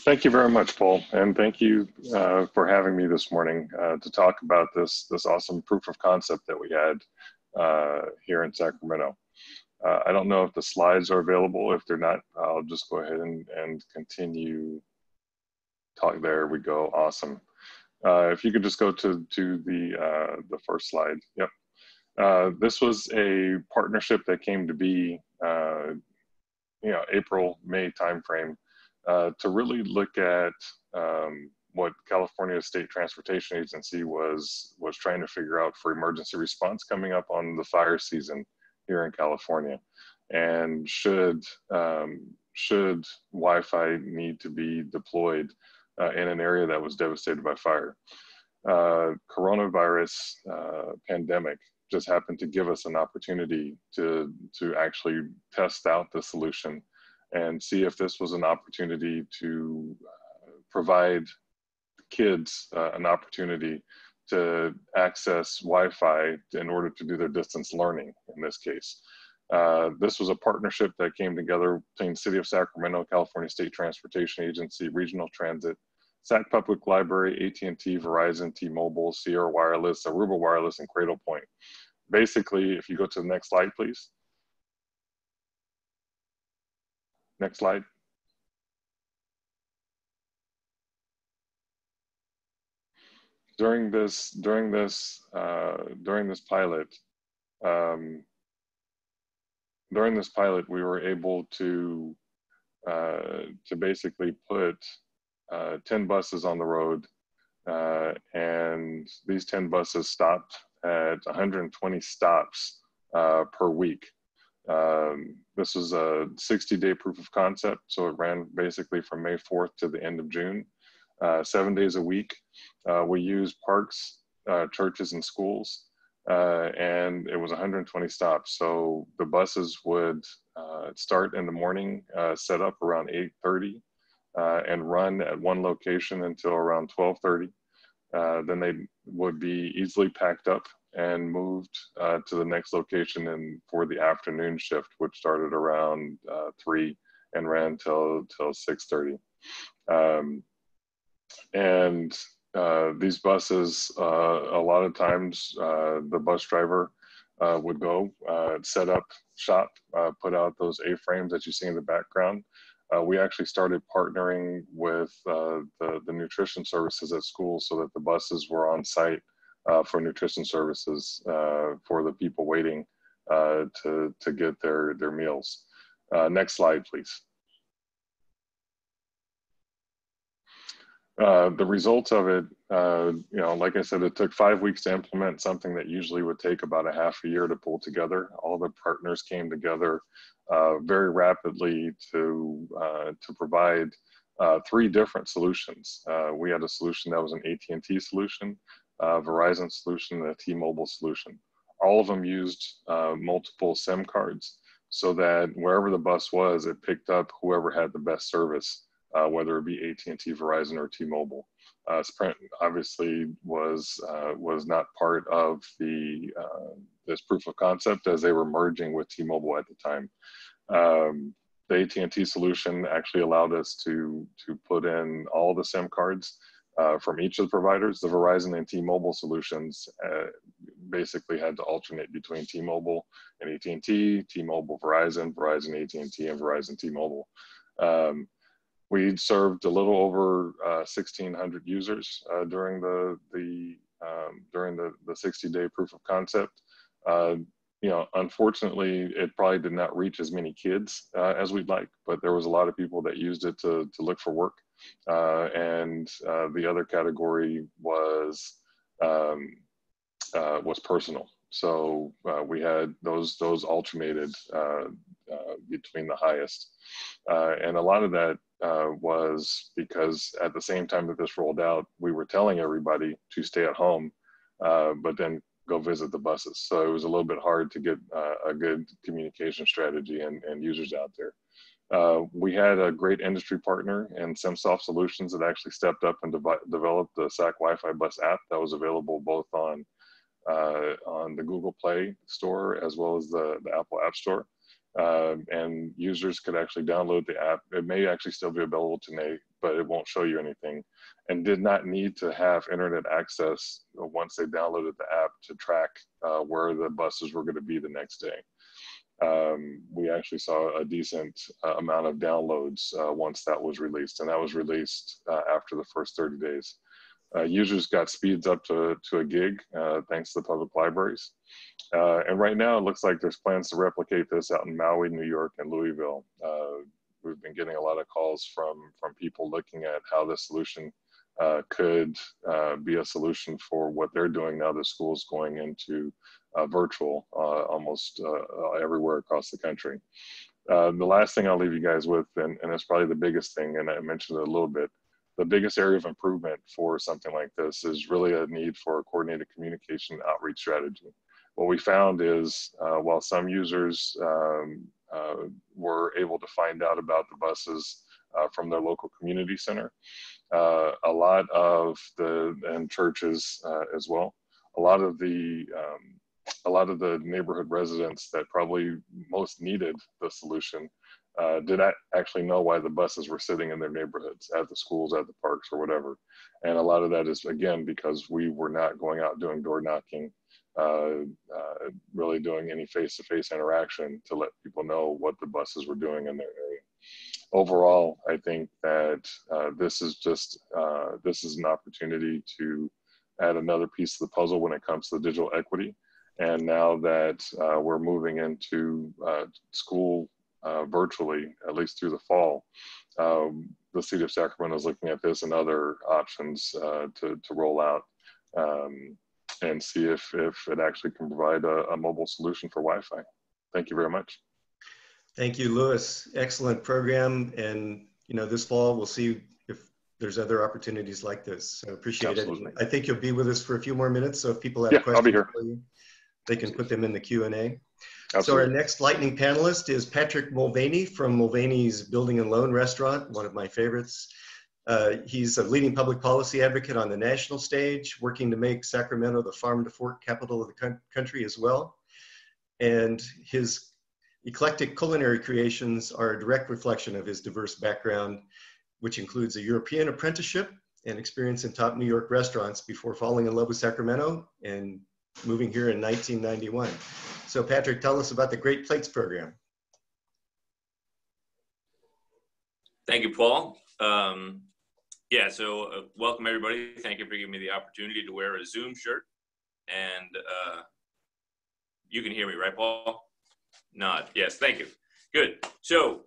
Thank you very much, Paul, and thank you for having me this morning to talk about this awesome proof of concept that we had here in Sacramento. I don't know if the slides are available. If they're not, I'll just go ahead and continue talk. There we go. awesome. If you could just go to the first slide. Yep. This was a partnership that came to be, April, May timeframe. To really look at what California State Transportation Agency was trying to figure out for emergency response coming up on the fire season here in California, and should Wi-Fi need to be deployed in an area that was devastated by fire. Coronavirus pandemic just happened to give us an opportunity to actually test out the solution and see if this was an opportunity to provide kids an opportunity to access Wi-Fi in order to do their distance learning in this case. This was a partnership that came together between City of Sacramento, California State Transportation Agency, Regional Transit, Sac Public Library, AT&T, Verizon, T-Mobile, Sierra Wireless, Aruba Wireless, and Cradlepoint. Basically, if you go to the next slide, please. Next slide. During this pilot, we were able to basically put 10 buses on the road, and these 10 buses stopped at 120 stops per week. This was a 60-day proof of concept, so it ran basically from May 4th to the end of June, 7 days a week. We used parks, churches, and schools, and it was 120 stops. So the buses would start in the morning, set up around 8:30, and run at one location until around 12:30. Then they would be easily packed up and moved to the next location and for the afternoon shift, which started around 3 and ran till 6:30. These buses, a lot of times the bus driver would go set up shop, put out those A-frames that you see in the background. We actually started partnering with the nutrition services at school so that the buses were on site for nutrition services for the people waiting to get their meals. Next slide, please. The results of it, you know, like I said, it took 5 weeks to implement something that usually would take about a half a year to pull together. All the partners came together very rapidly to provide 3 different solutions. We had a solution that was an AT&T solution, Verizon solution, and a T-Mobile solution. All of them used multiple SIM cards so that wherever the bus was, it picked up whoever had the best service. Whether it be AT&T, Verizon, or T-Mobile. Sprint obviously was not part of this proof of concept as they were merging with T-Mobile at the time. The AT&T solution actually allowed us to put in all the SIM cards from each of the providers. The Verizon and T-Mobile solutions basically had to alternate between T-Mobile and AT&T, T-Mobile, Verizon, Verizon, AT&T, and Verizon, T-Mobile. We served a little over 1,600 users during the 60-day proof of concept. You know, unfortunately, it probably did not reach as many kids as we'd like, but there was a lot of people that used it to look for work. The other category was personal. So we had those alternated between the highest. And a lot of that was because at the same time that this rolled out, we were telling everybody to stay at home, but then go visit the buses. So it was a little bit hard to get a good communication strategy and users out there. We had a great industry partner in SimSoft Solutions that actually stepped up and developed the SAC Wi-Fi bus app that was available both on the Google Play Store as well as the Apple App Store. And users could actually download the app. It may actually still be available today, but it won't show you anything, and did not need to have internet access once they downloaded the app to track where the buses were going to be the next day. We actually saw a decent amount of downloads once that was released, and that was released after the first 30 days. Users got speeds up to a gig thanks to the public libraries. And right now it looks like there's plans to replicate this out in Maui, New York, and Louisville. We've been getting a lot of calls from people looking at how this solution could be a solution for what they're doing now that school's going into virtual almost everywhere across the country. The last thing I'll leave you guys with, and it's probably the biggest thing, and I mentioned it a little bit, the biggest area of improvement for something like this is really a need for a coordinated communication outreach strategy. What we found is while some users were able to find out about the buses from their local community center, a lot of and churches as well, a lot of the neighborhood residents that probably most needed the solution did not actually know why the buses were sitting in their neighborhoods, at the schools, at the parks, or whatever. And a lot of that is, again, because we were not going out doing door knocking, really doing any face-to-face interaction to let people know what the buses were doing in their area. Overall, I think that this is an opportunity to add another piece of the puzzle when it comes to digital equity. And now that we're moving into school virtually, at least through the fall, the city of Sacramento is looking at this and other options to roll out and see if it actually can provide a mobile solution for Wi-Fi. Thank you very much. Thank you, Louis. Excellent program. And this fall, we'll see if there's other opportunities like this. So appreciate it. I think you'll be with us for a few more minutes. So if people have questions, I'll be here. for you, they can put them in the Q&A. Absolutely. So our next lightning panelist is Patrick Mulvaney from Mulvaney's Building and Loan Restaurant, one of my favorites. He's a leading public policy advocate on the national stage, working to make Sacramento the farm to fork capital of the country as well. And his eclectic culinary creations are a direct reflection of his diverse background, which includes a European apprenticeship and experience in top New York restaurants before falling in love with Sacramento and moving here in 1991. So Patrick, tell us about the Great Plates program. Thank you, Paul. Welcome everybody. Thank you for giving me the opportunity to wear a Zoom shirt. And you can hear me, right, Paul? Nod. Yes, thank you. Good. So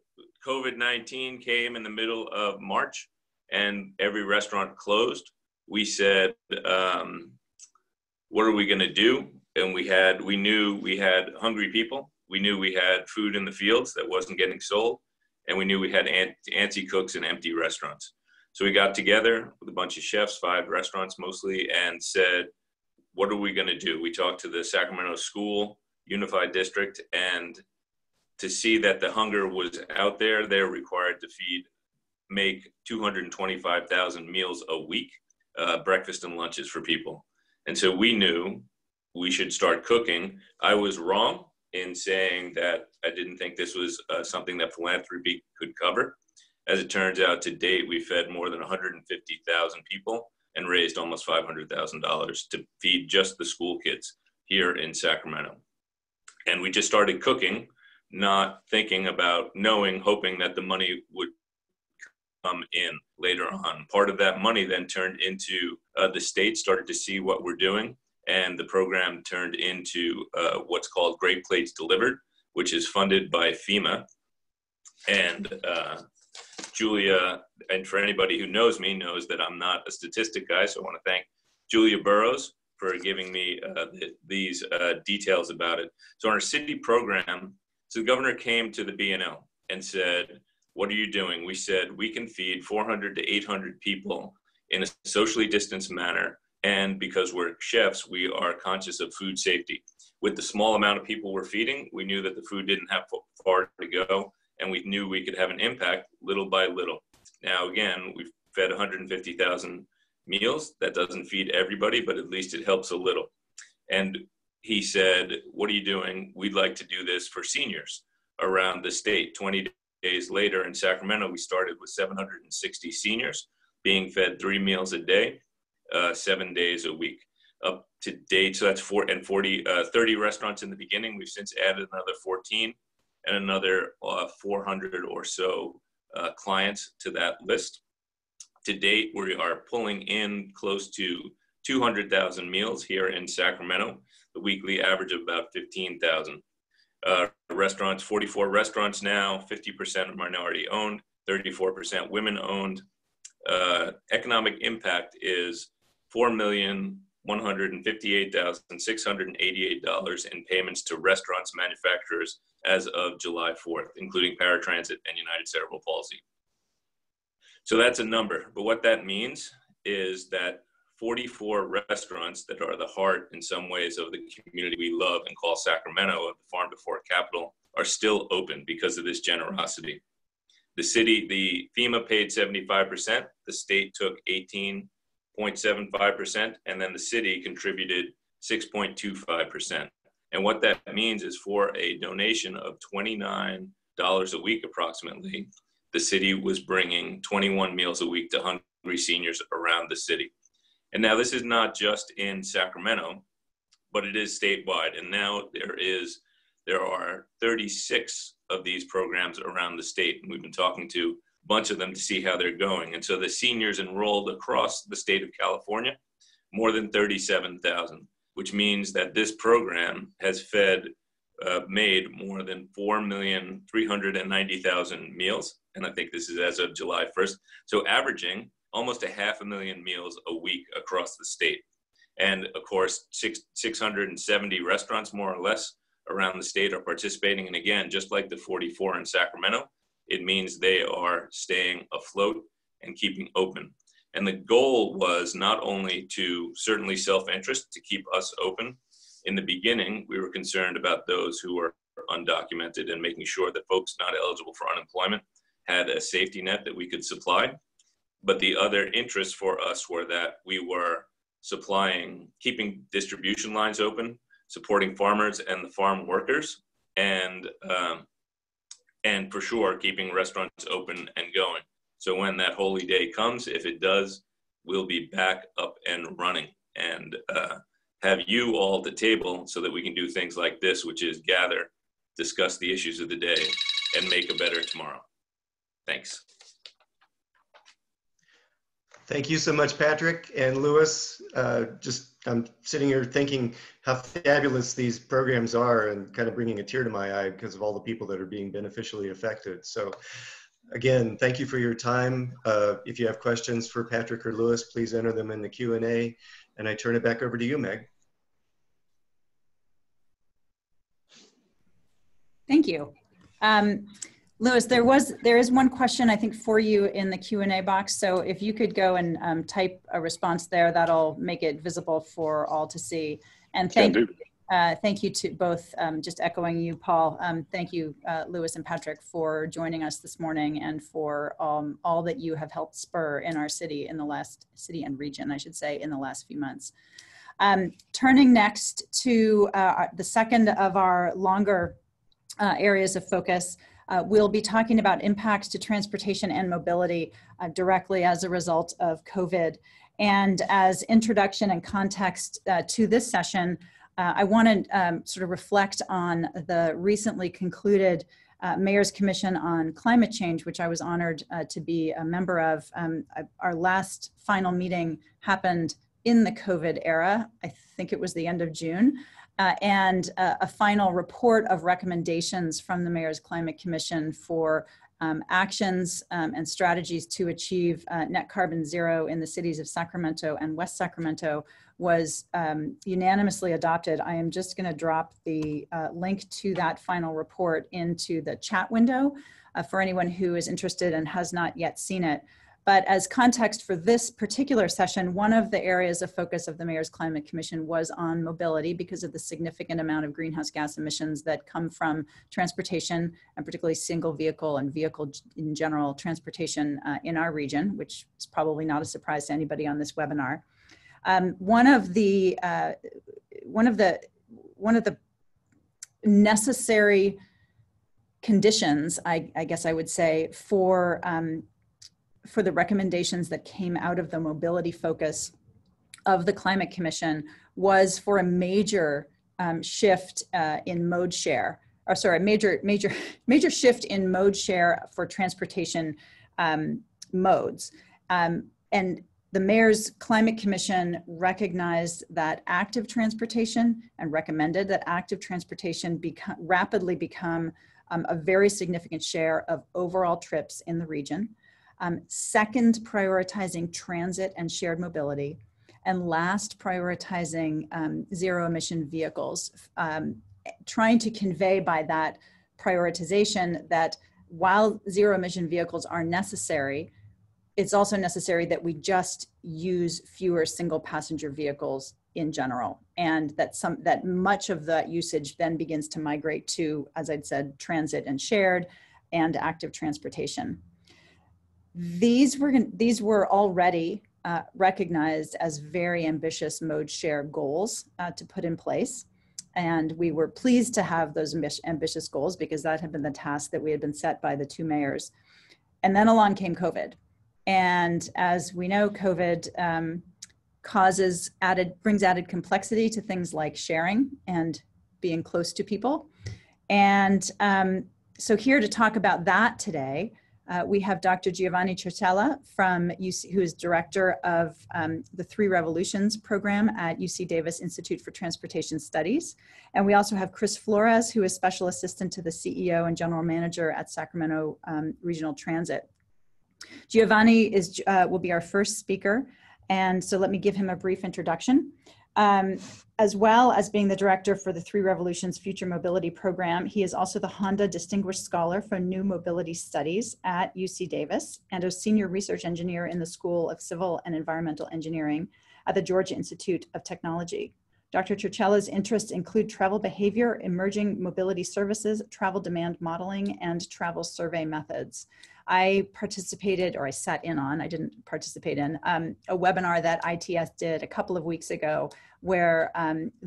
COVID-19 came in the middle of March and every restaurant closed. We said, what are we going to do? And we knew we had hungry people. We knew we had food in the fields that wasn't getting sold. And we knew we had antsy cooks and empty restaurants. So we got together with a bunch of chefs, 5 restaurants mostly, and said, what are we going to do? We talked to the Sacramento School Unified District, and to see that the hunger was out there, they're required to make 225,000 meals a week, breakfast and lunches for people. And so we knew we should start cooking. I was wrong in saying that I didn't think this was something that philanthropy could cover. As it turns out, to date, we fed more than 150,000 people and raised almost $500,000 to feed just the school kids here in Sacramento. And we just started cooking, not thinking about hoping that the money would come in later on. Part of that money then turned into the state started to see what we're doing, and the program turned into what's called Great Plates Delivered, which is funded by FEMA. And Julia, and for anybody who knows me, knows that I'm not a statistic guy, so I want to thank Julia Burrows for giving me these details about it. So our city program, so the governor came to the B&L and said, what are you doing? We said, we can feed 400 to 800 people in a socially distanced manner. And because we're chefs, we are conscious of food safety. With the small amount of people we're feeding, we knew that the food didn't have far to go, and we knew we could have an impact little by little. Now, again, we've fed 150,000 meals. That doesn't feed everybody, but at least it helps a little. And he said, what are you doing? We'd like to do this for seniors around the state. 20 days later in Sacramento, we started with 760 seniors being fed 3 meals a day, 7 days a week. Up to date, so that's 30 restaurants in the beginning. We've since added another 14 and another 400 or so clients to that list. To date, we are pulling in close to 200,000 meals here in Sacramento, the weekly average of about 15,000. Restaurants, 44 restaurants now, 50% minority owned, 34% women owned. Economic impact is $4,158,688 in payments to restaurants, manufacturers as of July 4th, including paratransit and United Cerebral Palsy. So that's a number, but what that means is that 44 restaurants that are the heart in some ways of the community we love and call Sacramento, of the farm to fork capital, are still open because of this generosity. The city, the FEMA paid 75%, the state took 18.75%, and then the city contributed 6.25%. And what that means is for a donation of $29 a week approximately, the city was bringing 21 meals a week to hungry seniors around the city. And now this is not just in Sacramento, but it is statewide. And now there are 36 of these programs around the state. And we've been talking to a bunch of them to see how they're going. And so the seniors enrolled across the state of California, more than 37,000, which means that this program has made more than 4,390,000 meals. And I think this is as of July 1st. So averaging almost 500,000 meals a week across the state. And of course, 670 restaurants, more or less, around the state are participating. And again, just like the 44 in Sacramento, it means they are staying afloat and keeping open. And the goal was not only to certainly self-interest to keep us open, In the beginning, we were concerned about those who were undocumented and making sure that folks not eligible for unemployment had a safety net that we could supply. But the other interests for us were that we were supplying, keeping distribution lines open, supporting farmers and the farm workers, and for sure, keeping restaurants open and going. So when that holy day comes, if it does, we'll be back up and running and have you all at the table so that we can do things like this, which is gather, discuss the issues of the day, and make a better tomorrow. Thanks. Thank you so much, Patrick and Louis. I'm sitting here thinking how fabulous these programs are and kind of bringing a tear to my eye because of all the people that are being beneficially affected. So again, thank you for your time. If you have questions for Patrick or Louis, please enter them in the Q&A, and I turn it back over to you, Meg. Thank you. Louis, there is one question I think for you in the Q&A box. So if you could go and type a response there, that'll make it visible for all to see. And thank you to both, just echoing you, Paul. Thank you, Louis and Patrick, for joining us this morning and for all that you have helped spur in our city and region, I should say, in the last few months. Turning next to the second of our longer areas of focus, we'll be talking about impacts to transportation and mobility directly as a result of COVID. And as introduction and context to this session, I want to sort of reflect on the recently concluded Mayor's Commission on Climate Change, which I was honored to be a member of. Our last final meeting happened in the COVID era. I think it was the end of June. And a final report of recommendations from the Mayor's Climate Commission for actions and strategies to achieve net carbon zero in the cities of Sacramento and West Sacramento was unanimously adopted. I am just going to drop the link to that final report into the chat window for anyone who is interested and has not yet seen it. But as context for this particular session, one of the areas of focus of the Mayor's Climate Commission was on mobility because of the significant amount of greenhouse gas emissions that come from transportation, and particularly single vehicle and vehicle in general transportation in our region, which is probably not a surprise to anybody on this webinar. One of the necessary conditions, I guess I would say, for the recommendations that came out of the mobility focus of the Climate Commission was for a major shift in mode share, or sorry, major shift in mode share for transportation modes. And the Mayor's Climate Commission recognized that active transportation and recommended that active transportation rapidly become a very significant share of overall trips in the region. Second, prioritizing transit and shared mobility. And last, prioritizing zero emission vehicles, trying to convey by that prioritization that while zero emission vehicles are necessary, it's also necessary that we just use fewer single passenger vehicles in general, and that much of that usage then begins to migrate to, as I'd said, transit and shared and active transportation. These were already recognized as very ambitious mode share goals to put in place. And we were pleased to have those ambitious goals because that had been the task that we had been set by the two mayors. And then along came COVID. And as we know, COVID brings added complexity to things like sharing and being close to people. And so here to talk about that today, we have Dr. Giovanni Certella from UC, who is director of the Three Revolutions program at UC Davis Institute for Transportation Studies. And we also have Chris Flores, who is special assistant to the CEO and general manager at Sacramento Regional Transit. Giovanni will be our first speaker. And so let me give him a brief introduction. As well as being the director for the Three Revolutions Future Mobility Program, he is also the Honda Distinguished Scholar for New Mobility Studies at UC Davis and a senior research engineer in the School of Civil and Environmental Engineering at the Georgia Institute of Technology. Dr. Churchella's interests include travel behavior, emerging mobility services, travel demand modeling, and travel survey methods. I participated, or I sat in on, I didn't participate in, a webinar that ITS did a couple of weeks ago where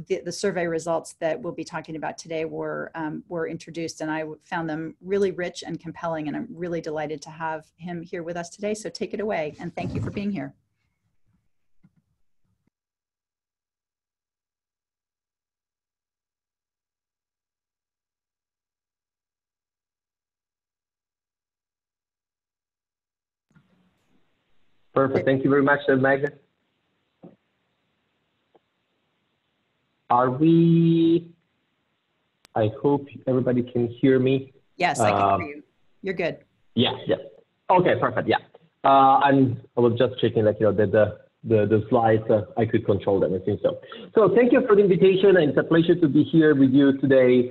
the survey results that we'll be talking about today were introduced, and I found them really rich and compelling, and I'm really delighted to have him here with us today. So take it away, and thank you for being here. Perfect. Thank you very much, Meg. Are we? I hope everybody can hear me. Yes, I can hear you. You're good. Yeah. Okay, perfect. Yeah. I was just checking that, the slides, I could control them, I think so. So thank you for the invitation, and it's a pleasure to be here with you today.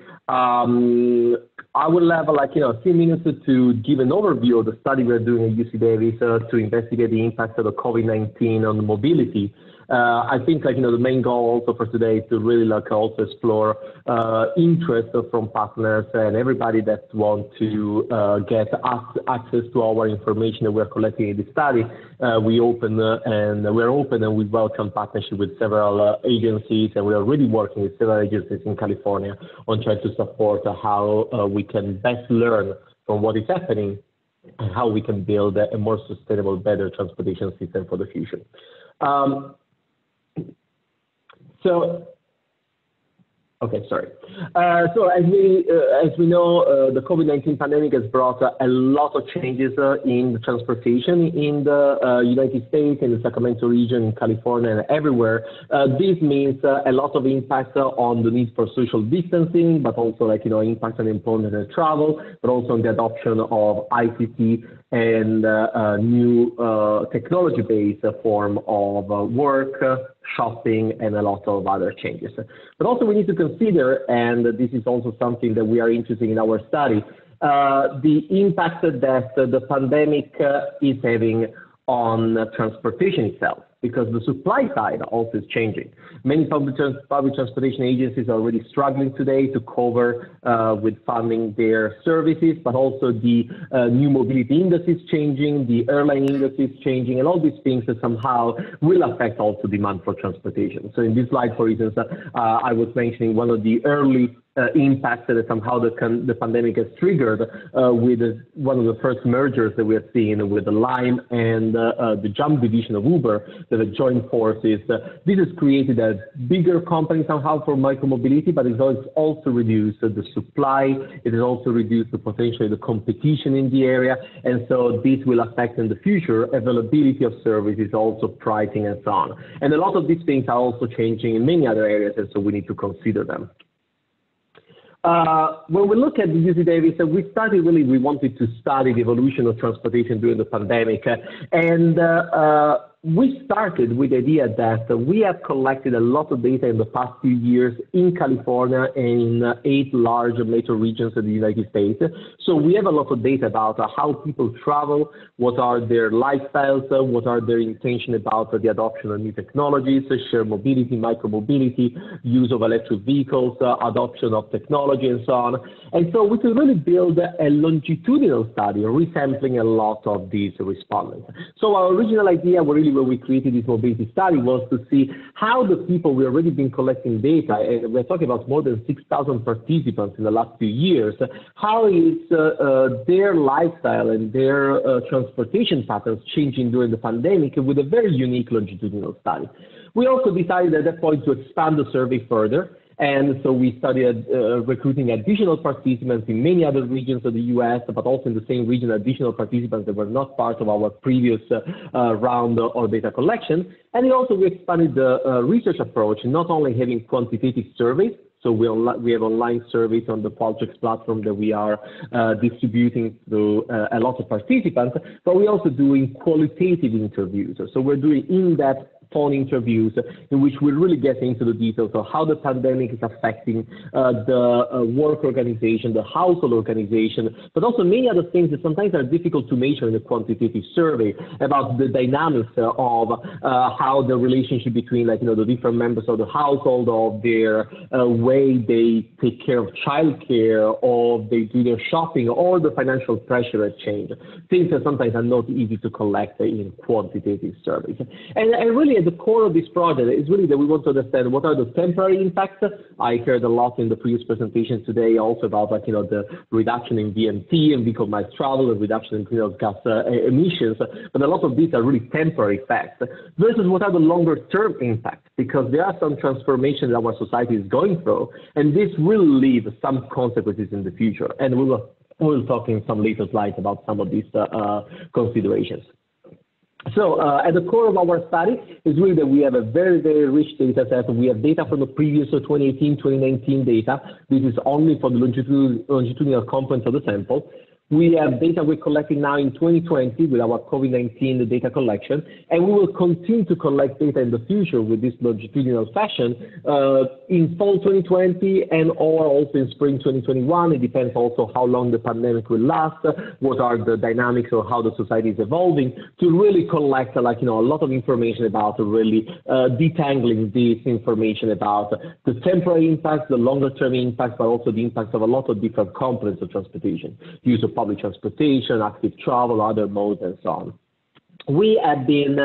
I will have a few minutes to give an overview of the study we're doing at UC Davis to investigate the impact of the COVID-19 on mobility. I think the main goal also for today is to really also explore interest from partners and everybody that want to get access to our information that we're collecting in the study. We're open and we welcome partnership with several agencies, and we are really working with several agencies in California on trying to support how we can best learn from what is happening and how we can build a more sustainable, better transportation system for the future. Okay, sorry. So as we know, the COVID-19 pandemic has brought a lot of changes in transportation in the United States, in the Sacramento region, in California, and everywhere. This means a lot of impact on the need for social distancing, but also impact on employment and travel, but also on the adoption of ICT and new technology-based form of work, shopping, and a lot of other changes. But also we need to consider, and this is also something that we are interested in our study, the impact that the pandemic is having on transportation itself, because the supply side also is changing. Many public transportation agencies are already struggling today to cover with funding their services, but also the new mobility industry is changing, the airline industry is changing, and all these things that somehow will affect also demand for transportation. So in this slide, for instance, I was mentioning one of the early impacts that somehow the pandemic has triggered with one of the first mergers that we have seen with the Lime and the Jump division of Uber that have joined forces. This has created a bigger company somehow for micromobility, but it's also reduced the supply. It has also reduced the potentially the competition in the area, and so this will affect in the future availability of services, also pricing and so on. And a lot of these things are also changing in many other areas, and so we need to consider them. When we look at the UC Davis, we wanted to study the evolution of transportation during the pandemic, and we started with the idea that we have collected a lot of data in the past few years in California and in 8 large metro regions of the United States. So we have a lot of data about how people travel, what are their lifestyles, what are their intentions about the adoption of new technologies, shared mobility, micromobility, use of electric vehicles, adoption of technology, and so on. And so we could really build a longitudinal study, resampling a lot of these respondents. So our original idea, when we created this mobility study, was to see how the people we already been collecting data, and we're talking about more than 6,000 participants in the last few years, how is their lifestyle and their transportation patterns changing during the pandemic with a very unique longitudinal study. We also decided at that point to expand the survey further. And so we started recruiting additional participants in many other regions of the U.S., but also in the same region, additional participants that were not part of our previous round of data collection. And also we expanded the research approach, not only having quantitative surveys. So we have online surveys on the Qualtrics platform that we are distributing to a lot of participants, but we're also doing qualitative interviews. So we're doing in-depth phone interviews in which we really get into the details of how the pandemic is affecting the work organization, the household organization, but also many other things that sometimes are difficult to measure in a quantitative survey about the dynamics of how the relationship between the different members of the household, of their way they take care of childcare, or they do their shopping, or the financial pressure at change. Things that sometimes are not easy to collect in quantitative surveys. And really at the core of this project is really that we want to understand what are the temporary impacts. I heard a lot in the previous presentations today also about the reduction in VMT and vehicle miles travel and reduction in greenhouse gas emissions, but a lot of these are really temporary effects versus what are the longer term impacts, because there are some transformations that our society is going through, and this will leave some consequences in the future. And we'll talk in some later slides about some of these considerations. So at the core of our study is really that we have a very, very rich data set. We have data from the previous 2018, 2019 data. This is only for the longitudinal components of the sample. We have data we're collecting now in 2020 with our COVID-19 data collection, and we will continue to collect data in the future with this longitudinal fashion in fall 2020 and or also in spring 2021. It depends also how long the pandemic will last, what are the dynamics or how the society is evolving, to really collect a lot of information about really detangling this information about the temporary impacts, the longer term impacts, but also the impacts of a lot of different components of transportation, use of public transportation, active travel, other modes, and so on. We have been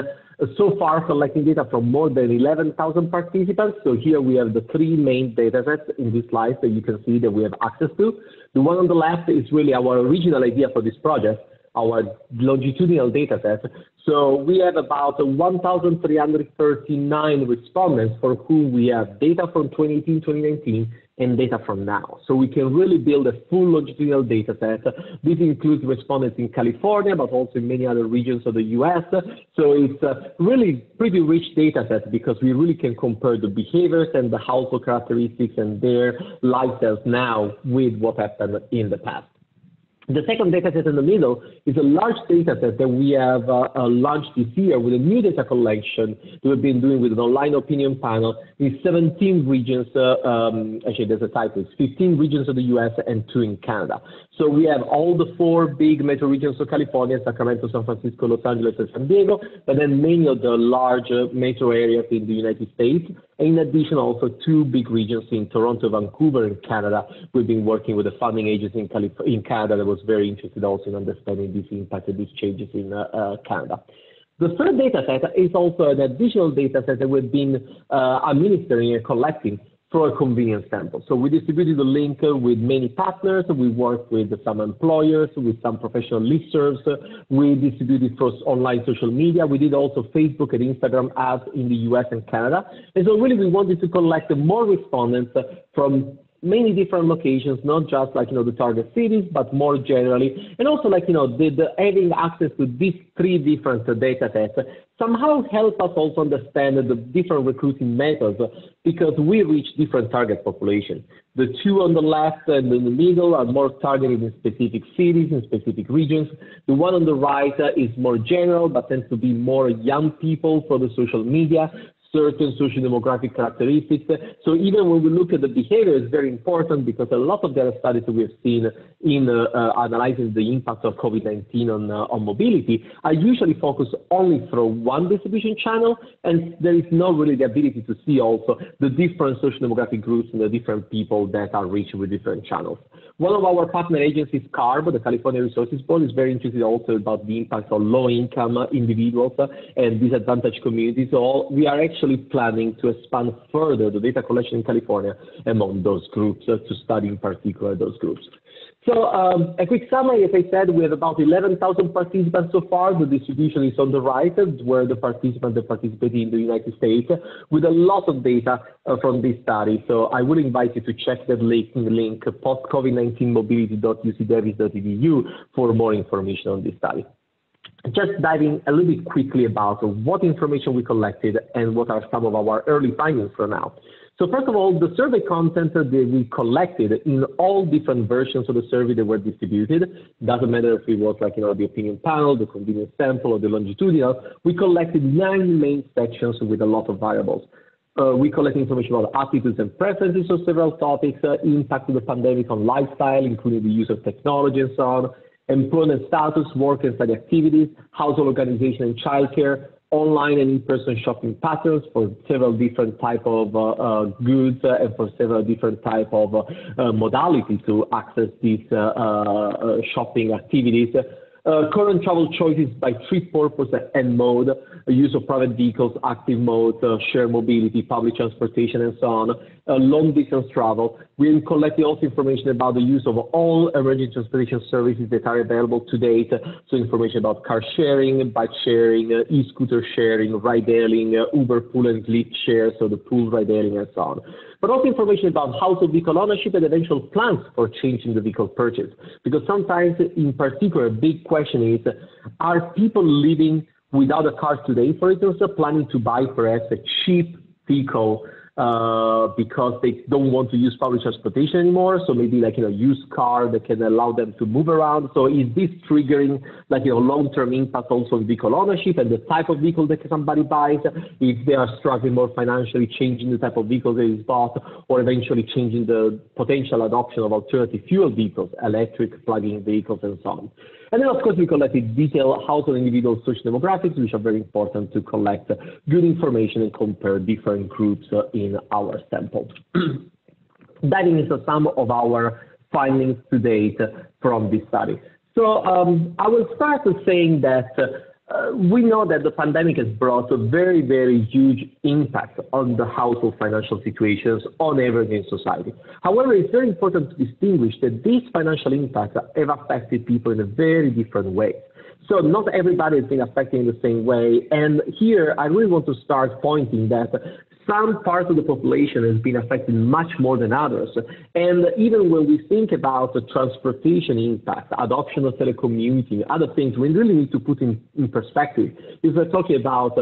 so far collecting data from more than 11,000 participants. So here we have the three main data sets in this slide that you can see that we have access to. The one on the left is really our original idea for this project, our longitudinal data set. So we have about 1,339 respondents for whom we have data from 2018, 2019, and data from now. So we can really build a full longitudinal data set. This includes respondents in California, but also in many other regions of the US. So it's a really pretty rich data set because we really can compare the behaviors and the household characteristics and their lifestyles now with what happened in the past. The second data set in the middle is a large data set that we have launched this year with a new data collection that we've been doing with an online opinion panel in 17 regions, actually there's a typo, it's 15 regions of the US and 2 in Canada. So we have all the 4 big metro regions of California, Sacramento, San Francisco, Los Angeles, and San Diego, but then many of the large metro areas in the United States. In addition, also 2 big regions in Toronto, Vancouver, and Canada. We've been working with a funding agency in Canada that was very interested also in understanding this impact and these changes in Canada. The third data set is also an additional data set that we've been administering and collecting for a convenience sample. So we distributed the link with many partners. We worked with some employers, with some professional listservs. We distributed for online social media. We did also Facebook and Instagram ads in the US and Canada. And so really we wanted to collect more respondents from many different locations, not just the target cities, but more generally. And also having access to these 3 different data sets somehow help us also understand the different recruiting methods because we reach different target populations. The 2 on the left and in the middle are more targeted in specific cities, in specific regions. The one on the right is more general, but tends to be more young people for the social media, certain social demographic characteristics. So even when we look at the behavior, it's very important because a lot of the studies that we have seen in analyzing the impact of COVID-19 on mobility are usually focused only through one distribution channel, and there is not really the ability to see also the different social demographic groups and the different people that are reached with different channels. One of our partner agencies, CARB, the California Resources Board, is very interested also about the impact on low-income individuals and disadvantaged communities. So we are actually planning to expand further the data collection in California among those groups to study in particular those groups. So a quick summary, as I said, we have about 11,000 participants so far. The distribution is on the right, where the participants that participated in the United States, with a lot of data from this study. So I would invite you to check that link postcovid19mobility.ucdavis.edu for more information on this study. Just diving a little bit quickly about what information we collected and what are some of our early findings for now. So first of all, the survey content that we collected in all different versions of the survey that were distributed, doesn't matter if it was like, the opinion panel, the convenience sample, or the longitudinal, we collected 9 main sections with a lot of variables. We collect information about attitudes and preferences of several topics, impact of the pandemic on lifestyle, including the use of technology and so on, employment status, work and study activities, household organization and childcare, online and in-person shopping patterns for several different type of goods and for several different type of modalities to access these shopping activities. Current travel choices by trip purpose and mode, use of private vehicles, active mode, shared mobility, public transportation, and so on, long distance travel. We collected also information about the use of all emergency transportation services that are available to date. So information about car sharing, bike sharing, e-scooter sharing, ride-hailing, Uber pool and Lyft share, so the pool ride-hailing and so on. But also information about household vehicle ownership and eventual plans for changing the vehicle purchase. Because sometimes, in particular, a big question is, are people living without a car today, for instance, planning to buy perhaps a cheap vehicle because they don't want to use public transportation anymore? So maybe like a used car that can allow them to move around. So is this triggering like long-term impact also on vehicle ownership and the type of vehicle that somebody buys, if they are struggling more financially, changing the type of vehicle that is bought, or eventually changing the potential adoption of alternative fuel vehicles, electric plug-in vehicles, and so on. And then, of course, we collected detailed household individual social demographics, which are very important to collect good information and compare different groups in our sample. Diving into some of our findings to date from this study. So I will start with saying that we know that the pandemic has brought a very, very huge impact on the household financial situations on everything in society. However, it's very important to distinguish that these financial impacts have affected people in a very different way. So not everybody has been affected in the same way. And here, I really want to start pointing that some parts of the population has been affected much more than others. And even when we think about the transportation impact, adoption of telecommuting, other things, we really need to put in perspective. If we're talking about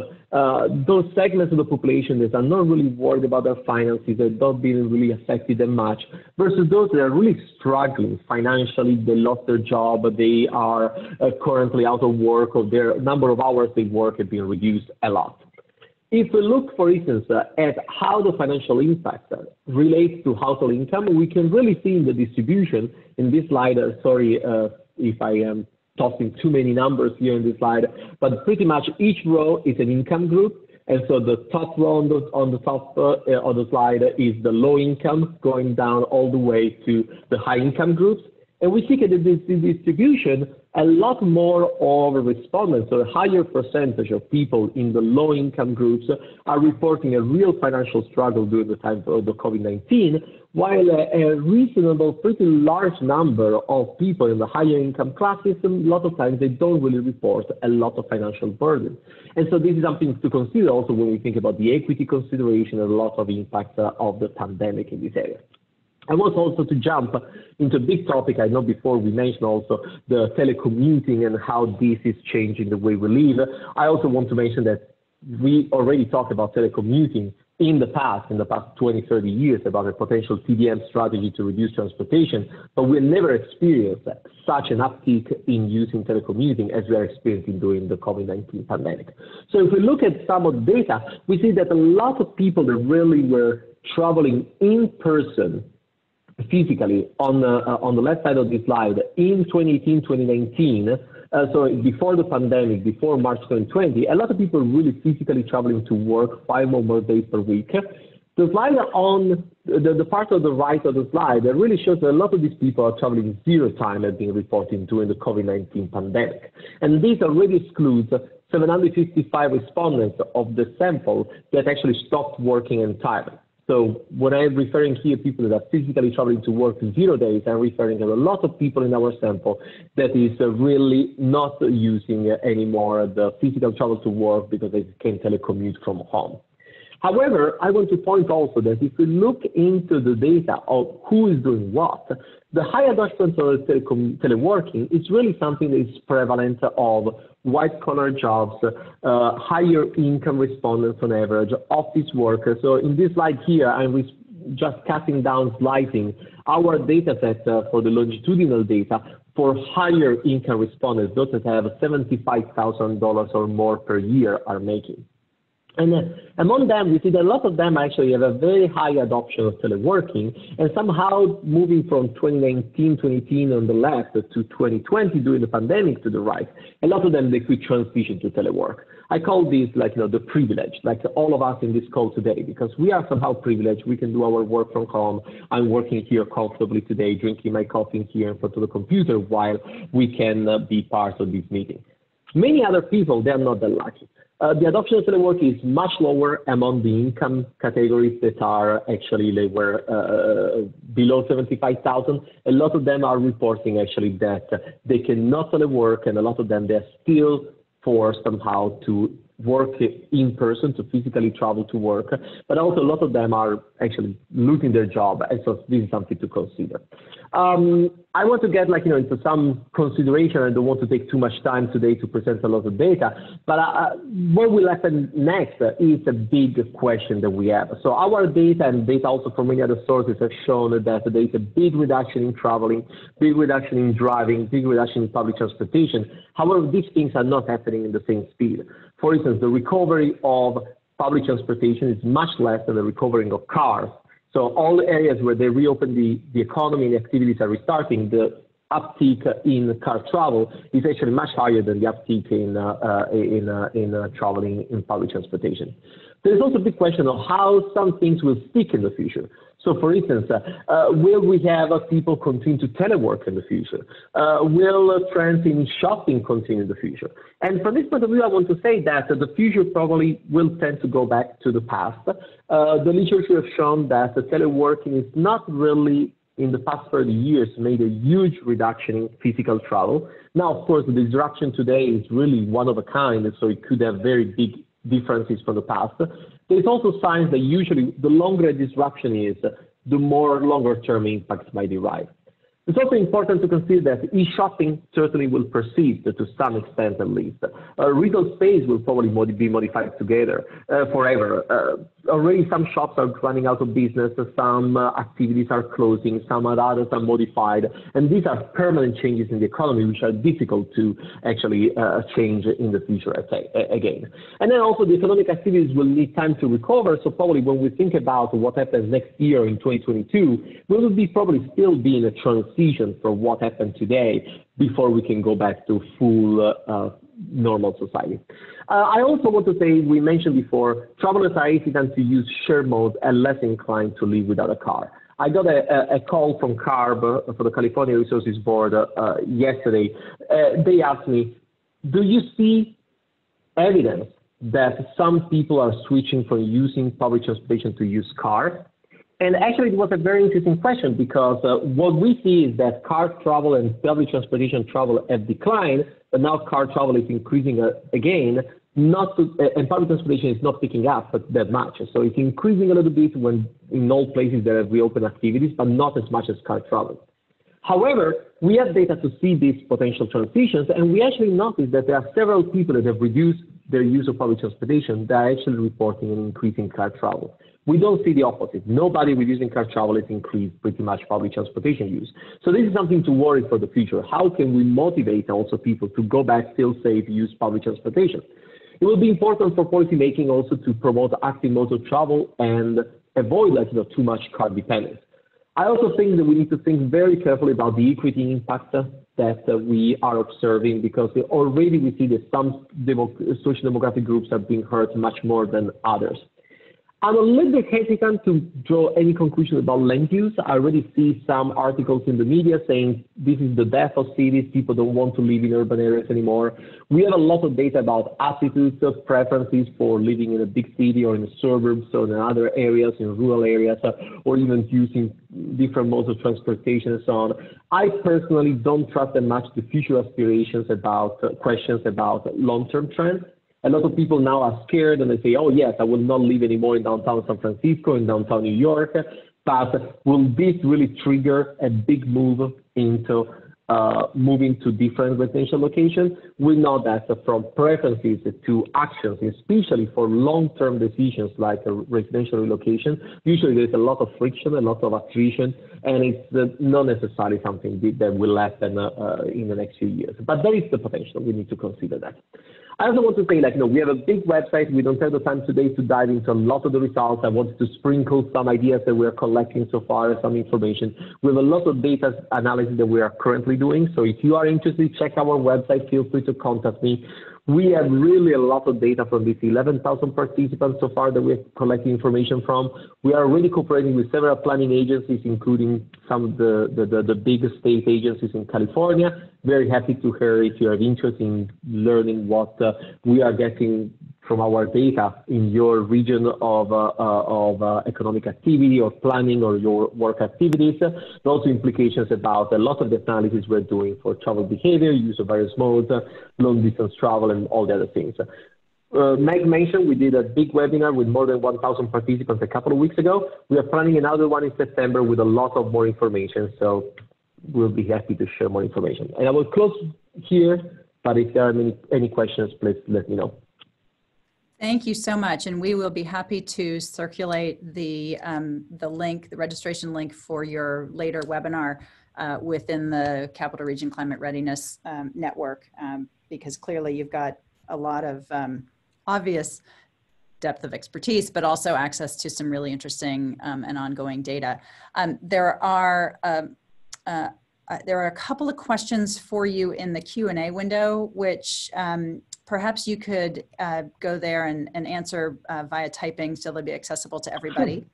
those segments of the population that are not really worried about their finances, that don't been really affected that much, versus those that are really struggling financially, they lost their job, they are currently out of work, or their number of hours they work have been reduced a lot. If we look, for instance, at how the financial impact relates to household income, we can really see in the distribution in this slide, sorry if I am tossing too many numbers here in this slide, but pretty much each row is an income group. And so the top row on the top of the slide is the low income, going down all the way to the high income groups. And we see that in this distribution, a lot more of respondents, or a higher percentage of people in the low-income groups are reporting a real financial struggle during the time of the COVID-19, while a reasonable, pretty large number of people in the higher income classes, a lot of times they don't really report a lot of financial burden. And so this is something to consider also when we think about the equity consideration and a lot of impact of the pandemic in this area. I want also to jump into a big topic. I know before we mentioned also the telecommuting and how this is changing the way we live. I also want to mention that we already talked about telecommuting in the past 20, 30 years, about a potential TDM strategy to reduce transportation, but we never experienced such an uptick in using telecommuting as we are experiencing during the COVID-19 pandemic. So if we look at some of the data, we see that a lot of people that really were traveling in person physically on the left side of this slide in 2018, 2019, so before the pandemic, before March 2020, a lot of people really physically traveling to work 5 or more days per week. The slide on the part of the right of the slide that really shows that a lot of these people are traveling 0 time have been reporting during the COVID-19 pandemic. And this already excludes 755 respondents of the sample that actually stopped working entirely. So when I'm referring here people that are physically traveling to work 0 days, I'm referring to a lot of people in our sample that is really not using anymore the physical travel to work because they can telecommute from home. However, I want to point also that if we look into the data of who is doing what, the high adoption of teleworking is really something that is prevalent of white-collar jobs, higher income respondents on average, office workers. So in this slide here, I'm just cutting down, slicing our data set for the longitudinal data for higher income respondents, those that have $75,000 or more per year are making. And among them, we see that a lot of them actually have a very high adoption of teleworking, and somehow moving from 2019, 2018 on the left to 2020 during the pandemic to the right, a lot of them, they could transition to telework. I call this like, the privilege, like all of us in this call today, because we are somehow privileged. We can do our work from home. I'm working here comfortably today, drinking my coffee here in front of the computer while we can be part of this meeting. Many other people, they're not that lucky. The adoption of telework is much lower among the income categories that are actually below 75,000. A lot of them are reporting actually that they cannot telework, and a lot of them, they're still forced somehow to work in person, to physically travel to work, but also a lot of them are actually losing their job, and so this is something to consider. I want to get into some consideration. I don't want to take too much time today to present a lot of data, but what will happen next is a big question that we have. So our data and data also from many other sources have shown that there is a big reduction in traveling, big reduction in driving, big reduction in public transportation. However, these things are not happening in the same speed. For instance, the recovery of public transportation is much less than the recovering of cars. So all the areas where they reopen the economy and the activities are restarting, the uptick in car travel is actually much higher than the uptick in traveling in public transportation. There's also a big question of how some things will stick in the future. So for instance, will we have people continue to telework in the future? Will trends in shopping continue in the future? And from this point of view, I want to say that the future probably will tend to go back to the past. The literature has shown that the teleworking is not really, in the past 30 years, made a huge reduction in physical travel. Now, of course, the disruption today is really one of a kind, so it could have very big differences from the past. There's also signs that usually the longer a disruption is, the more longer-term impacts might derive. It's also important to consider that e-shopping certainly will persist to some extent at least. Retail space will probably be modified together forever. Already some shops are running out of business, some activities are closing, some others are modified, and these are permanent changes in the economy which are difficult to actually change in the future again. And then also the economic activities will need time to recover, so probably when we think about what happens next year in 2022, we will be probably still be in a transition from what happened today before we can go back to full normal society. I also want to say, we mentioned before, travelers are hesitant to use share mode and less inclined to live without a car. I got a call from CARB, for the California Resources Board, yesterday. They asked me, do you see evidence that some people are switching from using public transportation to use cars? And actually, it was a very interesting question because what we see is that car travel and public transportation travel have declined, but now car travel is increasing again, and public transportation is not picking up that much. So it's increasing a little bit when in all places that have reopened activities, but not as much as car travel. However, we have data to see these potential transitions, and we actually noticed that there are several people that have reduced their use of public transportation that are actually reporting an increase in car travel. We don't see the opposite. Nobody reducing car travel has increased pretty much public transportation use. So this is something to worry for the future. How can we motivate also people to go back, feel safe, use public transportation? It will be important for policymaking also to promote active modes of travel and avoid too much car dependence. I also think that we need to think very carefully about the equity impact that we are observing, because already we see that some social demographic groups are being hurt much more than others. I'm a little bit hesitant to draw any conclusion about land use. I already see some articles in the media saying this is the death of cities. People don't want to live in urban areas anymore. We have a lot of data about attitudes, preferences for living in a big city or in the suburbs or in other areas, in rural areas, or even using different modes of transportation and so on. I personally don't trust that much the future aspirations about questions about long-term trends. A lot of people now are scared and they say, oh yes, I will not live anymore in downtown San Francisco, in downtown New York. But will this really trigger a big move into moving to different residential locations? We know that from preferences to actions, especially for long-term decisions like a residential relocation, usually there's a lot of friction, a lot of attrition, and it's not necessarily something that will happen in the next few years. But there is the potential. We need to consider that. I also want to say, we have a big website. We don't have the time today to dive into a lot of the results. I wanted to sprinkle some ideas that we are collecting so far, some information. We have a lot of data analysis that we are currently doing. So if you are interested, check our website. Feel free to contact me. We have really a lot of data from these 11,000 participants so far that we're collecting information from. We are already cooperating with several planning agencies, including some of the big state agencies in California. Very happy to hear if you have interest in learning what we are getting from our data in your region of economic activity or planning or your work activities, and also implications about a lot of the analysis we're doing for travel behavior, use of various modes, long distance travel, and all the other things. Meg mentioned we did a big webinar with more than 1,000 participants a couple of weeks ago. We are planning another one in September with a lot of more information, so we'll be happy to share more information. And I will close here, but if there are any questions, please let me know. Thank you so much, and we will be happy to circulate the link, the registration link for your later webinar within the Capital Region Climate Readiness Network, because clearly you've got a lot of obvious depth of expertise, but also access to some really interesting and ongoing data. There are a couple of questions for you in the Q&A window, which perhaps you could go there and answer via typing so they'll be accessible to everybody.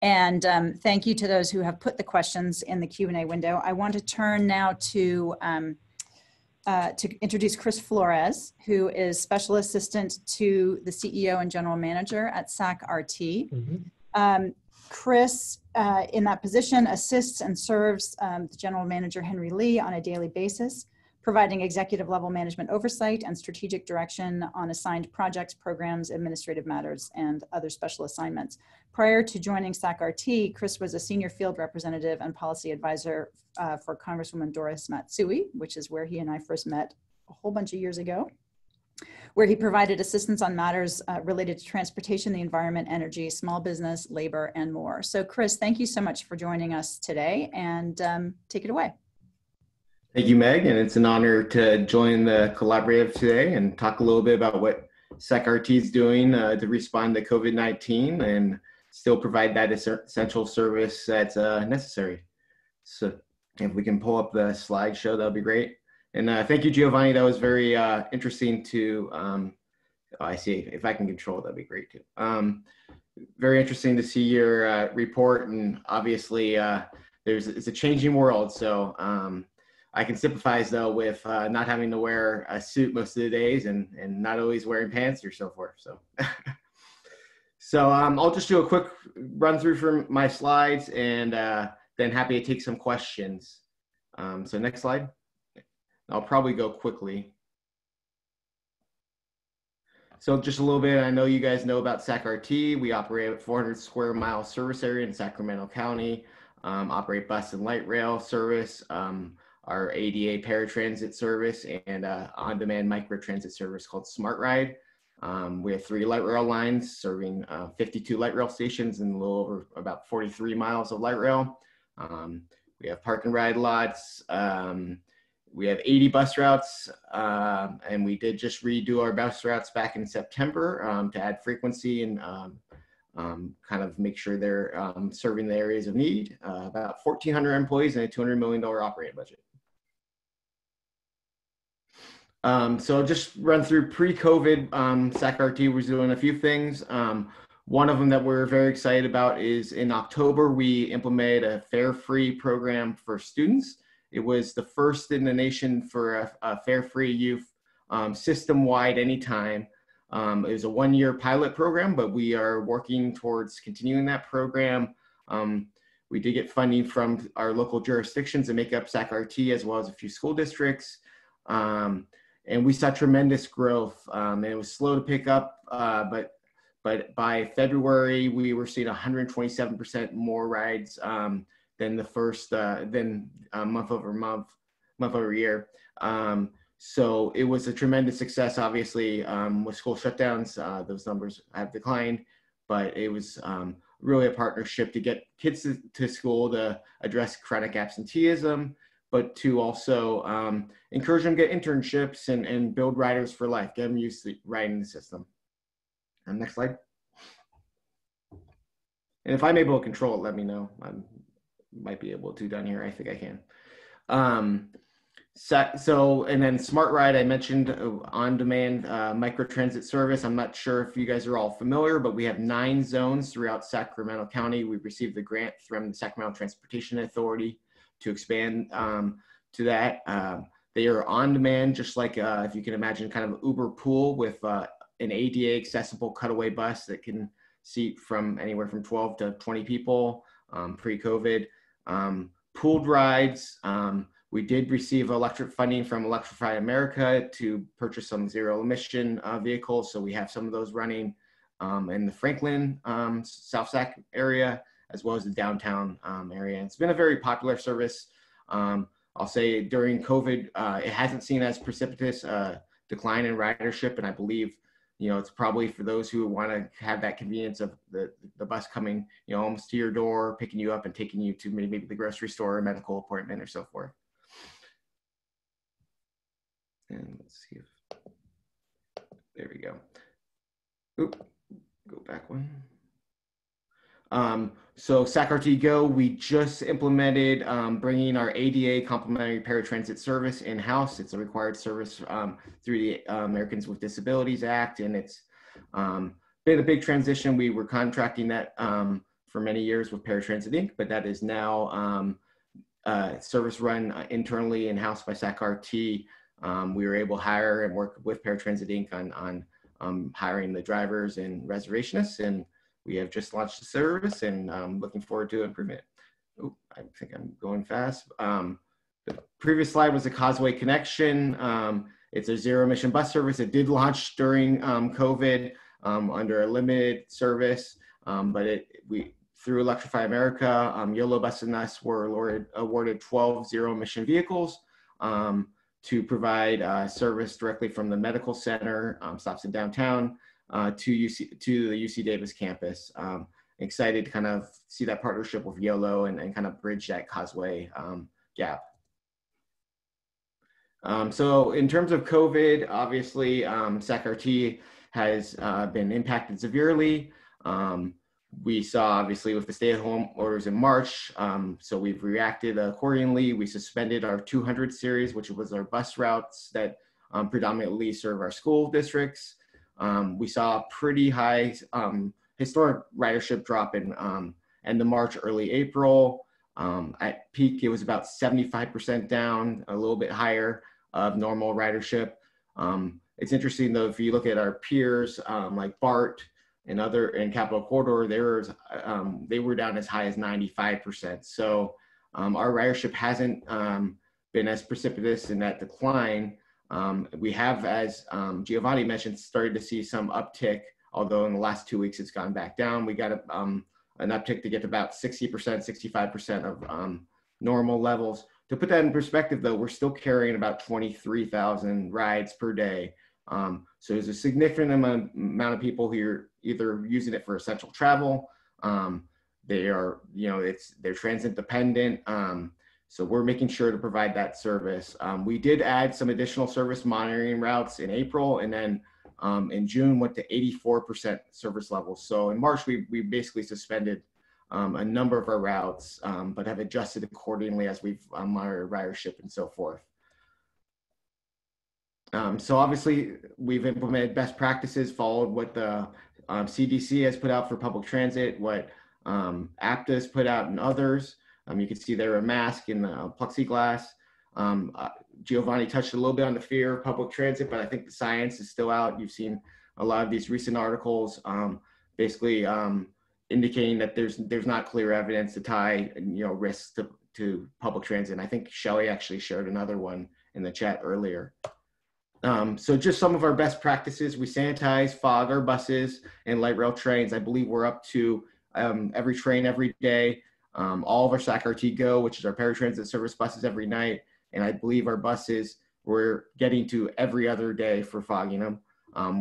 And thank you to those who have put the questions in the Q&A window. I want to turn now to introduce Chris Flores, who is Special Assistant to the CEO and General Manager at SAC-RT. Chris, in that position, assists and serves the General Manager, Henry Lee, on a daily basis, providing executive level management oversight and strategic direction on assigned projects, programs, administrative matters, and other special assignments. Prior to joining SAC-RT, Chris was a senior field representative and policy advisor for Congresswoman Doris Matsui, which is where he and I first met a whole bunch of years ago, where he provided assistance on matters related to transportation, the environment, energy, small business, labor, and more. So Chris, thank you so much for joining us today, and take it away. Thank you, Meg, and it's an honor to join the collaborative today and talk a little bit about what SAC-RT is doing to respond to COVID-19 and still provide that essential service that's necessary. So if we can pull up the slideshow, that would be great. And thank you, Giovanni. That was very interesting to, I see, if I can control, that'd be great too. Very interesting to see your report, and obviously it's a changing world. So I can sympathize though with not having to wear a suit most of the days and not always wearing pants or so forth. So, so I'll just do a quick run through from my slides, and then happy to take some questions. So next slide. I'll probably go quickly. So just a little bit, I know you guys know about SAC-RT. We operate a 400 square mile service area in Sacramento County, operate bus and light rail service, our ADA paratransit service, and on-demand microtransit service called Smart Ride. We have 3 light rail lines serving 52 light rail stations and a little over about 43 miles of light rail. We have park and ride lots. We have 80 bus routes, and we did just redo our bus routes back in September to add frequency and kind of make sure they're serving the areas of need. About 1,400 employees and a $200 million operating budget. So just run through pre-COVID, SAC-RT was doing a few things. One of them that we're very excited about is in October, we implemented a fare-free program for students. It was the first in the nation for a fare-free youth system-wide anytime. It was a 1-year pilot program, but we are working towards continuing that program. We did get funding from our local jurisdictions to make up SAC-RT as well as a few school districts. and we saw tremendous growth. And it was slow to pick up, but by February, we were seeing 127% more rides than the first, month over year. So it was a tremendous success. Obviously, with school shutdowns, those numbers have declined, but it was really a partnership to get kids to school to address chronic absenteeism, but to also encourage them to get internships and build riders for life, get them used to riding the system. Next slide. And if I'm able to control it, let me know. I might be able to down here. I think I can. So, and then Smart Ride, I mentioned on-demand microtransit service. I'm not sure if you guys are all familiar, but we have 9 zones throughout Sacramento County. We received the grant from the Sacramento Transportation Authority to expand to that. They are on-demand, just like if you can imagine kind of Uber Pool with an ADA accessible cutaway bus that can seat from anywhere from 12 to 20 people pre-COVID. Pooled rides, we did receive electric funding from Electrify America to purchase some zero emission vehicles. So we have some of those running in the Franklin, South Sac area, as well as the downtown area. It's been a very popular service. I'll say during COVID, it hasn't seen as precipitous decline in ridership, and I believe it's probably for those who want to have that convenience of the bus coming, almost to your door, picking you up and taking you to maybe the grocery store, or medical appointment, or so forth. And let's see if, there we go. Oop, go back one. So SacRT Go, we just implemented bringing our ADA complimentary paratransit service in-house. It's a required service through the Americans with Disabilities Act, and it's been a big transition. We were contracting that for many years with Paratransit Inc., but that is now service run internally in-house by SacRT. We were able to hire and work with Paratransit Inc. on hiring the drivers and reservationists, and we have just launched the service, and I'm looking forward to improving it. Oh, I think I'm going fast. The previous slide was a Causeway Connection. It's a zero emission bus service. It did launch during COVID under a limited service, but we through Electrify America, YOLO Bus and us were awarded 12 zero emission vehicles to provide service directly from the medical center, stops in downtown, to the UC Davis campus. Excited to kind of see that partnership with YOLO and kind of bridge that Causeway gap. So in terms of COVID, obviously SacRT has been impacted severely. We saw obviously with the stay-at-home orders in March, so we've reacted accordingly. We suspended our 200 series, which was our bus routes that predominantly serve our school districts. We saw a pretty high historic ridership drop in end of March, early April. At peak, it was about 75% down, a little bit higher of normal ridership. It's interesting though, if you look at our peers like BART and Capital Corridor, they were down as high as 95%. So our ridership hasn't been as precipitous in that decline. We have, as Giovanni mentioned, started to see some uptick, although in the last 2 weeks it's gone back down. We got an uptick to get to about 60%, 65% of normal levels. To put that in perspective though, we're still carrying about 23,000 rides per day. So there's a significant amount of people who are either using it for essential travel. They're transit dependent. So we're making sure to provide that service. We did add some additional service monitoring routes in April, and then in June went to 84% service levels. So in March, we basically suspended a number of our routes, but have adjusted accordingly as we've monitored ridership and so forth. So obviously we've implemented best practices, followed what the CDC has put out for public transit, what APTA has put out, and others. You can see there a mask and plexiglass. Giovanni touched a little bit on the fear of public transit, but I think the science is still out. You've seen a lot of these recent articles basically indicating that there's not clear evidence to tie risks to public transit. And I think Shelley actually shared another one in the chat earlier. So just some of our best practices: we sanitize, fog our buses and light rail trains. I believe we're up to every train every day. All of our SAC-RT Go, which is our paratransit service buses, every night. And I believe our buses, we're getting to every other day for fogging them.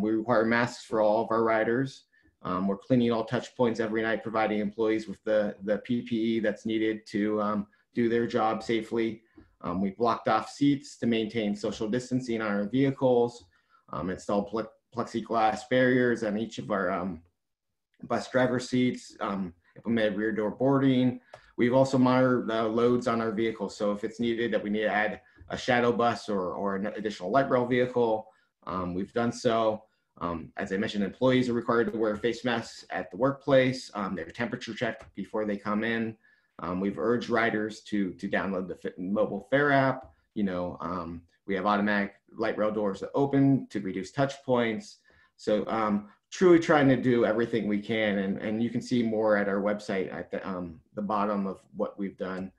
We require masks for all of our riders. We're cleaning all touch points every night, providing employees with the PPE that's needed to do their job safely. We've blocked off seats to maintain social distancing on our vehicles, installed plexiglass barriers on each of our bus driver seats, implemented rear door boarding. We've also monitored the loads on our vehicles. So if it's needed that we need to add a shadow bus or an additional light rail vehicle, we've done so. As I mentioned, employees are required to wear face masks at the workplace. They're temperature checked before they come in. We've urged riders to download the mobile fare app. We have automatic light rail doors that open to reduce touch points. So truly trying to do everything we can, and you can see more at our website at the bottom of what we've done.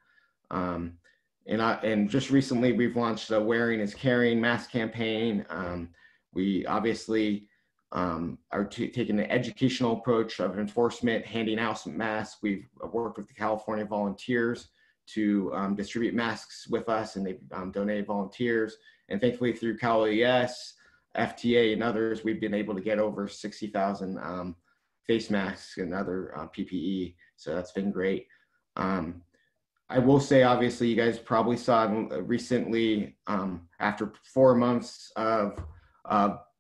And just recently we've launched the Wearing is Caring mask campaign. We obviously are taking an educational approach of enforcement, handing out some masks. We've worked with the California volunteers to distribute masks with us, and they've donated volunteers. And thankfully through CalES, FTA, and others, we've been able to get over 60,000 face masks and other PPE. So that's been great. I will say, obviously, you guys probably saw recently, after 4 months of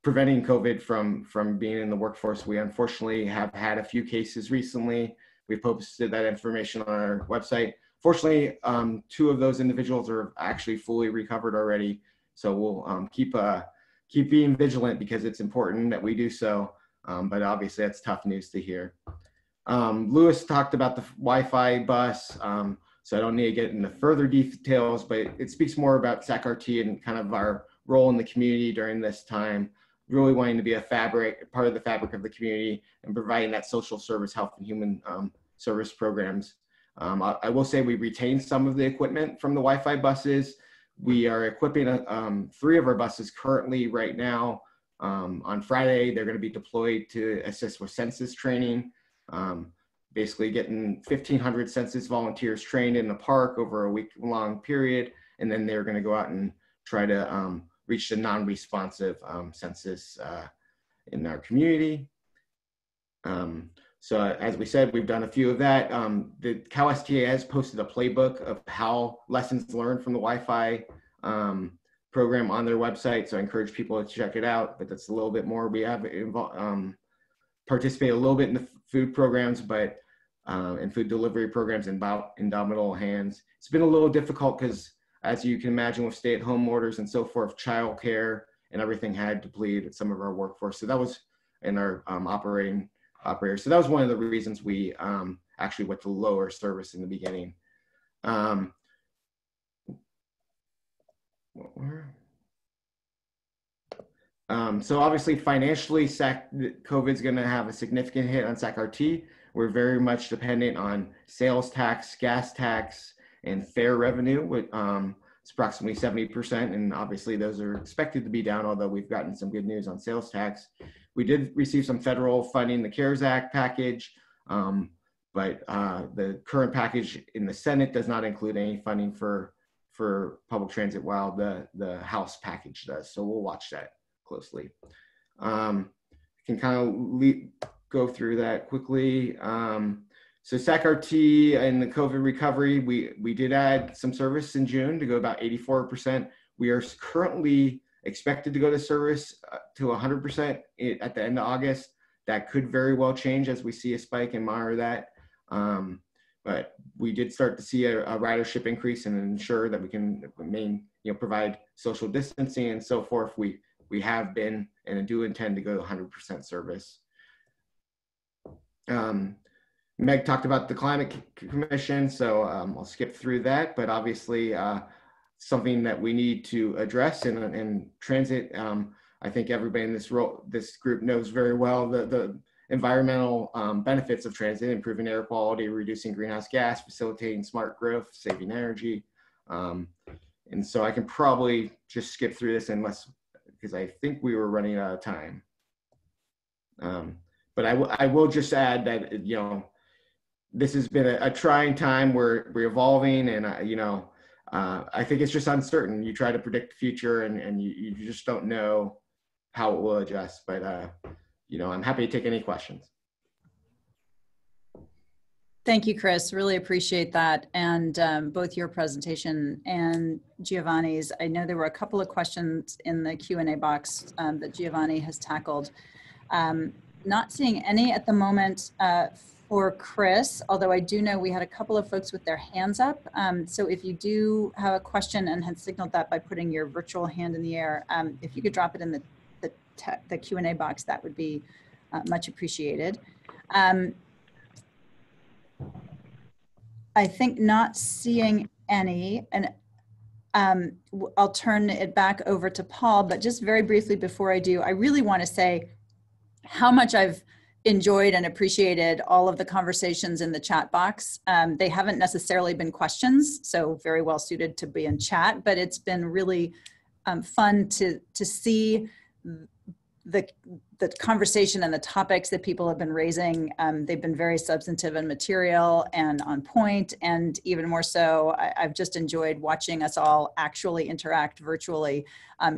preventing COVID from being in the workforce, we unfortunately have had a few cases recently. We posted that information on our website. Fortunately, 2 of those individuals are actually fully recovered already. So we'll keep being vigilant, because it's important that we do so. But obviously that's tough news to hear. Lewis talked about the Wi-Fi bus. So I don't need to get into further details, but it speaks more about SAC-RT and kind of our role in the community during this time, really wanting to be part of the fabric of the community, and providing that social service, health, and human service programs. I will say we retained some of the equipment from the Wi-Fi buses. We are equipping 3 of our buses currently right now. On Friday, they're going to be deployed to assist with census training. Basically getting 1,500 census volunteers trained in the park over a week-long period, and then they're going to go out and try to reach the non-responsive census in our community. So as we said, we've done a few of that. The CalSTA has posted a playbook of how lessons learned from the Wi-Fi program on their website, so I encourage people to check it out. But that's a little bit more. We have participate a little bit in the food programs, but and food delivery programs in Indomitable Hands. It's been a little difficult because, as you can imagine, with stay-at-home orders and so forth, childcare and everything had depleted some of our workforce. So that was in our operators. So that was one of the reasons we actually went to lower service in the beginning. So obviously financially, COVID's going to have a significant hit on SAC-RT. We're very much dependent on sales tax, gas tax, and fare revenue. It's approximately 70%, and obviously those are expected to be down, although we've gotten some good news on sales tax. We did receive some federal funding, the CARES Act package, but the current package in the Senate does not include any funding for public transit, while the House package does. So we'll watch that closely. Can kind of go through that quickly. So SAC-RT and the COVID recovery, we did add some service in June to go about 84%. We are currently expected to go to service to 100% at the end of August. That could very well change as we see a spike and monitor that. But we did start to see a ridership increase, and ensure that we can provide social distancing and so forth. We have been and do intend to go to 100% service. Meg talked about the Climate Commission, so I'll skip through that, but obviously something that we need to address in transit. I think everybody in this group knows very well the environmental benefits of transit: improving air quality, reducing greenhouse gas, facilitating smart growth, saving energy. And so I can probably just skip through this unless because I think we were running out of time. But I will just add that, you know, this has been a trying time. We're evolving, and you know, I think it's just uncertain. You try to predict the future, and you just don't know how it will adjust. But you know, I'm happy to take any questions. Thank you, Chris. Really appreciate that. And both your presentation and Giovanni's. I know there were a couple of questions in the Q&A box that Giovanni has tackled. Not seeing any at the moment for Chris, although I do know we had a couple of folks with their hands up. So if you do have a question and had signaled that by putting your virtual hand in the air, if you could drop it in the Q&A box, that would be much appreciated. I think not seeing any, and I'll turn it back over to Paul, but just very briefly before I do, I really want to say how much I've enjoyed and appreciated all of the conversations in the chat box. They haven't necessarily been questions, so very well suited to be in chat, but it's been really fun to see the conversation and the topics that people have been raising. They've been very substantive and material and on point, and even more so, I've just enjoyed watching us all actually interact virtually,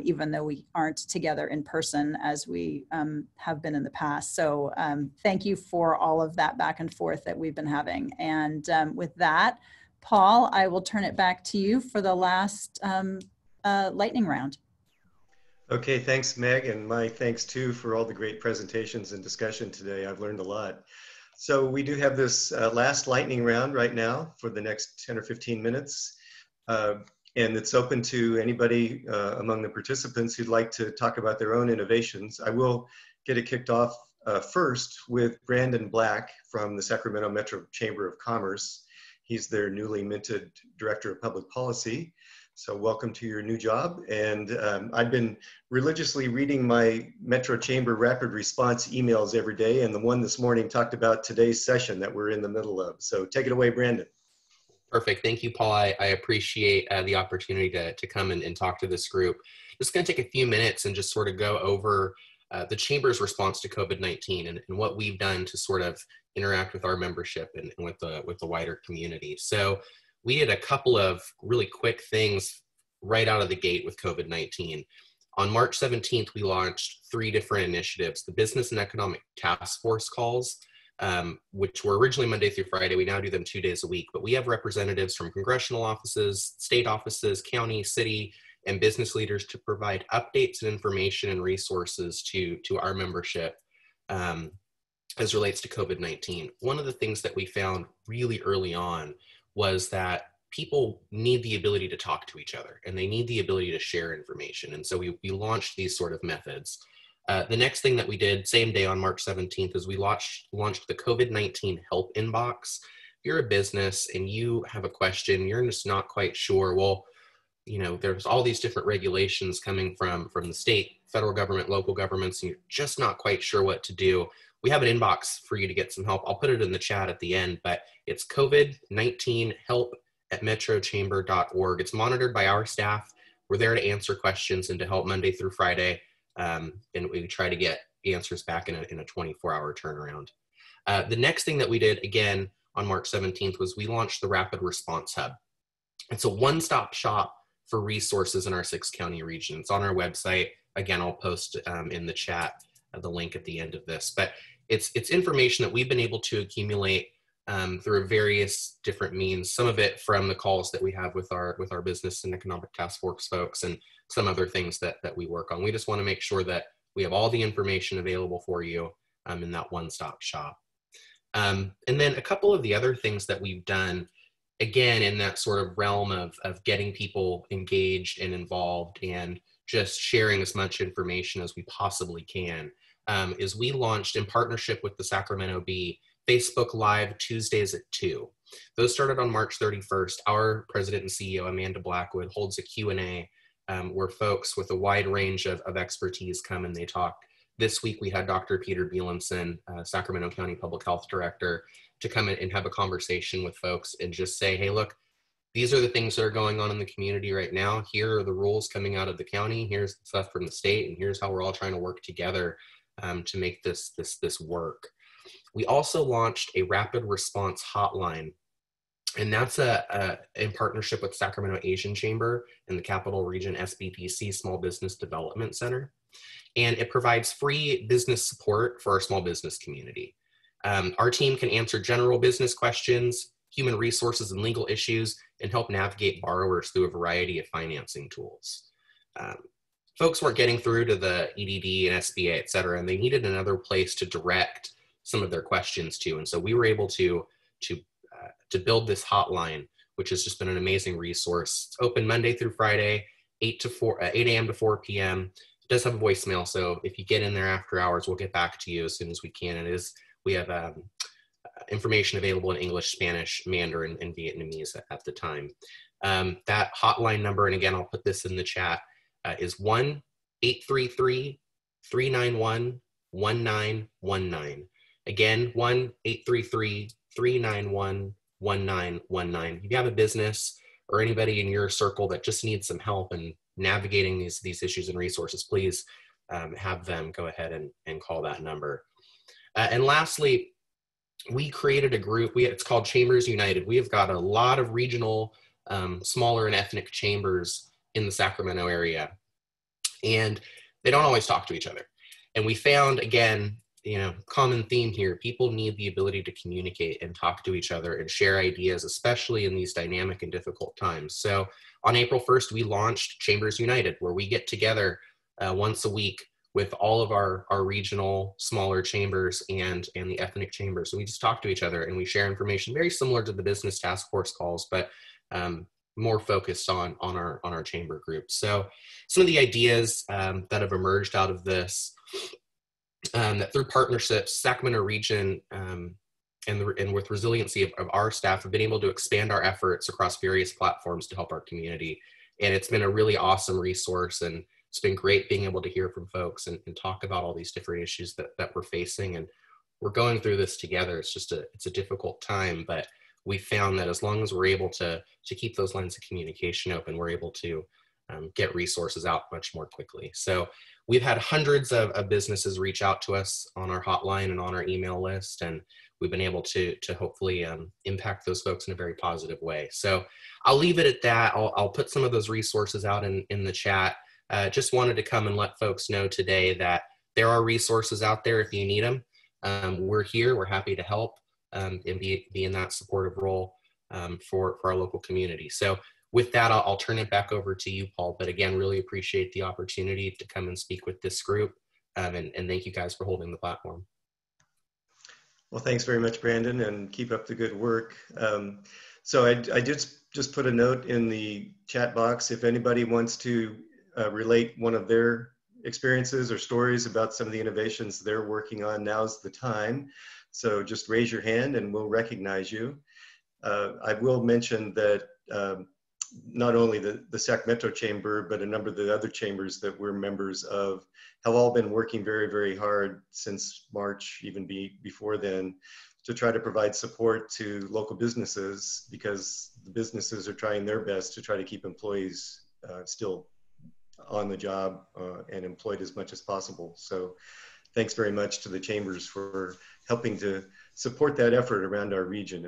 even though we aren't together in person as we have been in the past. So thank you for all of that back and forth that we've been having. And with that, Paul, I will turn it back to you for the last lightning round. Okay, thanks, Meg, and my thanks too for all the great presentations and discussion today. I've learned a lot. So we do have this last lightning round right now for the next 10 or 15 minutes. And it's open to anybody among the participants who'd like to talk about their own innovations. I will get it kicked off first with Brandon Black from the Sacramento Metro Chamber of Commerce. He's their newly minted Director of Public Policy. So welcome to your new job. And I've been religiously reading my Metro Chamber rapid response emails every day. And the one this morning talked about today's session that we're in the middle of. So take it away, Brandon. Perfect. Thank you, Paul. I appreciate the opportunity to come and talk to this group. Just going to take a few minutes and just sort of go over the Chamber's response to COVID-19 and what we've done to sort of interact with our membership and with the wider community. So we did a couple of really quick things right out of the gate with COVID-19. On March 17th, we launched 3 different initiatives: the Business and Economic Task Force calls, which were originally Monday through Friday. We now do them 2 days a week, but we have representatives from congressional offices, state offices, county, city, and business leaders to provide updates and information and resources to our membership as relates to COVID-19. One of the things that we found really early on was that people need the ability to talk to each other and they need the ability to share information. And so we launched these sort of methods. The next thing that we did, same day on March 17th, is we launched the COVID-19 help inbox. If you're a business and you have a question, you're just not quite sure, well, you know, there's all these different regulations coming from the state, federal government, local governments, and you're just not quite sure what to do. We have an inbox for you to get some help. I'll put it in the chat at the end, but it's COVID-19 help@metrochamber.org. It's monitored by our staff. We're there to answer questions and to help Monday through Friday. And we try to get answers back in a 24-hour turnaround. The next thing that we did, again, on March 17th, was we launched the Rapid Response Hub. It's a one-stop shop for resources in our 6-county region. It's on our website. Again, I'll post in the chat the link at the end of this. But it's information that we've been able to accumulate through various different means. Some of it from the calls that we have with our business and economic task force folks, and some other things that we work on. We just want to make sure that we have all the information available for you in that one-stop shop. And then a couple of the other things that we've done, again, in that sort of realm of getting people engaged and involved and just sharing as much information as we possibly can, is we launched, in partnership with the Sacramento Bee, Facebook Live Tuesdays at 2. Those started on March 31st. Our president and CEO, Amanda Blackwood, holds a Q&A where folks with a wide range of expertise come and they talk. This week we had Dr. Peter Bielenson, Sacramento County Public Health Director, to come in and have a conversation with folks and just say, hey, look, these are the things that are going on in the community right now. Here are the rules coming out of the county. Here's the stuff from the state, and here's how we're all trying to work together to make this work. We also launched a rapid response hotline, and that's in partnership with Sacramento Asian Chamber and the Capital Region SBDC Small Business Development Center. And it provides free business support for our small business community. Our team can answer general business questions, human resources and legal issues, and help navigate borrowers through a variety of financing tools. Folks weren't getting through to the EDD and SBA, et cetera, and they needed another place to direct some of their questions to. And so we were able to build this hotline, which has just been an amazing resource. It's open Monday through Friday, 8 a.m. to 4 p.m. It does have a voicemail, so if you get in there after hours, we'll get back to you as soon as we can. We have information available in English, Spanish, Mandarin, and Vietnamese at the time. That hotline number, and again, I'll put this in the chat, is 1-833-391-1919. Again, 1-833-391-1919. If you have a business or anybody in your circle that just needs some help in navigating these issues and resources, please have them go ahead and call that number. And lastly, we created a group. It's called Chambers United. We have got a lot of regional, smaller and ethnic chambers in the Sacramento area, and they don't always talk to each other. And we found, again, common theme here, people need the ability to communicate and talk to each other and share ideas, especially in these dynamic and difficult times. So on April 1st, we launched Chambers United, where we get together once a week with all of our regional smaller chambers and the ethnic chambers. So we just talk to each other and we share information very similar to the business task force calls, but more focused on our chamber groups. So some of the ideas that have emerged out of this, that through partnerships, Sacramento region and with resiliency of our staff have been able to expand our efforts across various platforms to help our community. And it's been a really awesome resource, and it's been great being able to hear from folks and talk about all these different issues that we're facing. And we're going through this together. It's a difficult time, but we found that as long as we're able to keep those lines of communication open, we're able to get resources out much more quickly. So we've had hundreds of businesses reach out to us on our hotline and on our email list, and we've been able to hopefully impact those folks in a very positive way. So I'll leave it at that. I'll put some of those resources out in the chat. Just wanted to come and let folks know today that there are resources out there if you need them. We're here, we're happy to help and be in that supportive role for our local community. So with that, I'll turn it back over to you, Paul. But again, really appreciate the opportunity to come and speak with this group. And thank you guys for holding the platform. Well, thanks very much, Brandon, and keep up the good work. So I did just put a note in the chat box. If anybody wants to relate one of their experiences or stories about some of the innovations they're working on, now's the time. So just raise your hand and we'll recognize you. I will mention that not only the Sacramento Chamber, but a number of the other chambers that we're members of have all been working very, very hard since March, even before then, to try to provide support to local businesses, because the businesses are trying their best to try to keep employees still on the job and employed as much as possible. So thanks very much to the chambers for helping to support that effort around our region.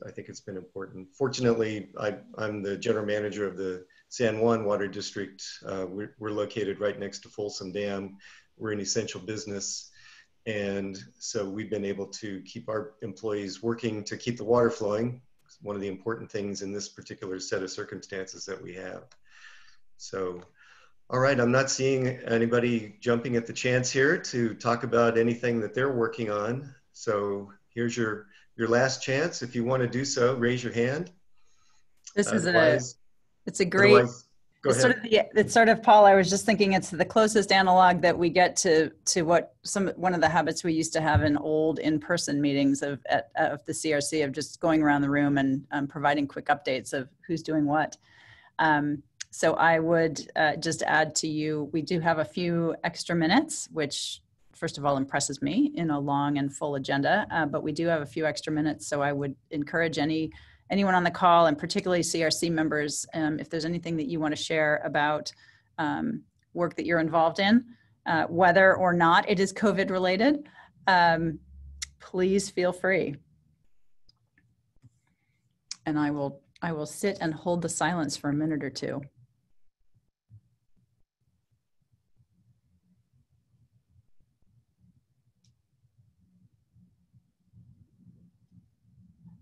I think it's been important. Fortunately, I'm the general manager of the San Juan Water District. We're located right next to Folsom Dam. We're an essential business. And so we've been able to keep our employees working to keep the water flowing. It's one of the important things in this particular set of circumstances that we have. So, all right, I'm not seeing anybody jumping at the chance here to talk about anything that they're working on. So here's your last chance. If you want to do so, raise your hand. It's a great, it's sort of, Paul, I was just thinking it's the closest analog that we get to one of the habits we used to have in old in-person meetings of the CRC, of just going around the room and providing quick updates of who's doing what. So I would just add to you, we do have a few extra minutes, which first of all impresses me in a long and full agenda, but we do have a few extra minutes. So I would encourage any anyone on the call, and particularly CRC members, if there's anything that you want to share about work that you're involved in, whether or not it is COVID related, please feel free. And I will sit and hold the silence for a minute or two.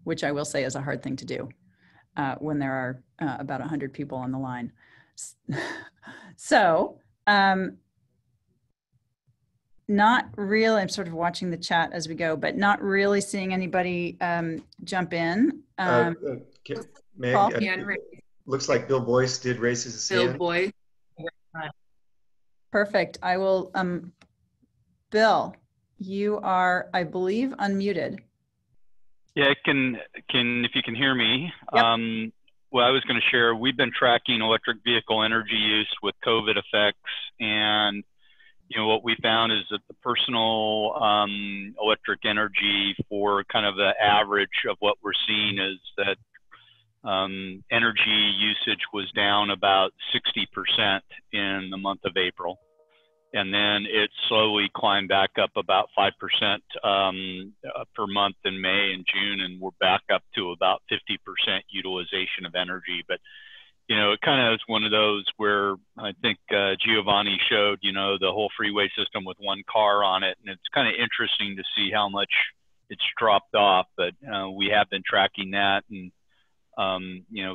Which I will say is a hard thing to do when there are about 100 people on the line. So, not really, I'm sort of watching the chat as we go, but not really seeing anybody jump in. Meg, looks like Bill Boyce did raise his hand. Bill Boyce. Perfect. I will, Bill, you are, I believe, unmuted. Yeah, if you can hear me. Yep. Well, I was going to share, we've been tracking electric vehicle energy use with COVID effects, and what we found is that the personal electric energy for kind of the average of what we're seeing is that energy usage was down about 60% in the month of April. And then it slowly climbed back up about 5% per month in May and June, and we're back up to about 50% utilization of energy. But, it kind of is one of those where I think Giovanni showed, the whole freeway system with one car on it, and it's kind of interesting to see how much it's dropped off. But we have been tracking that, and,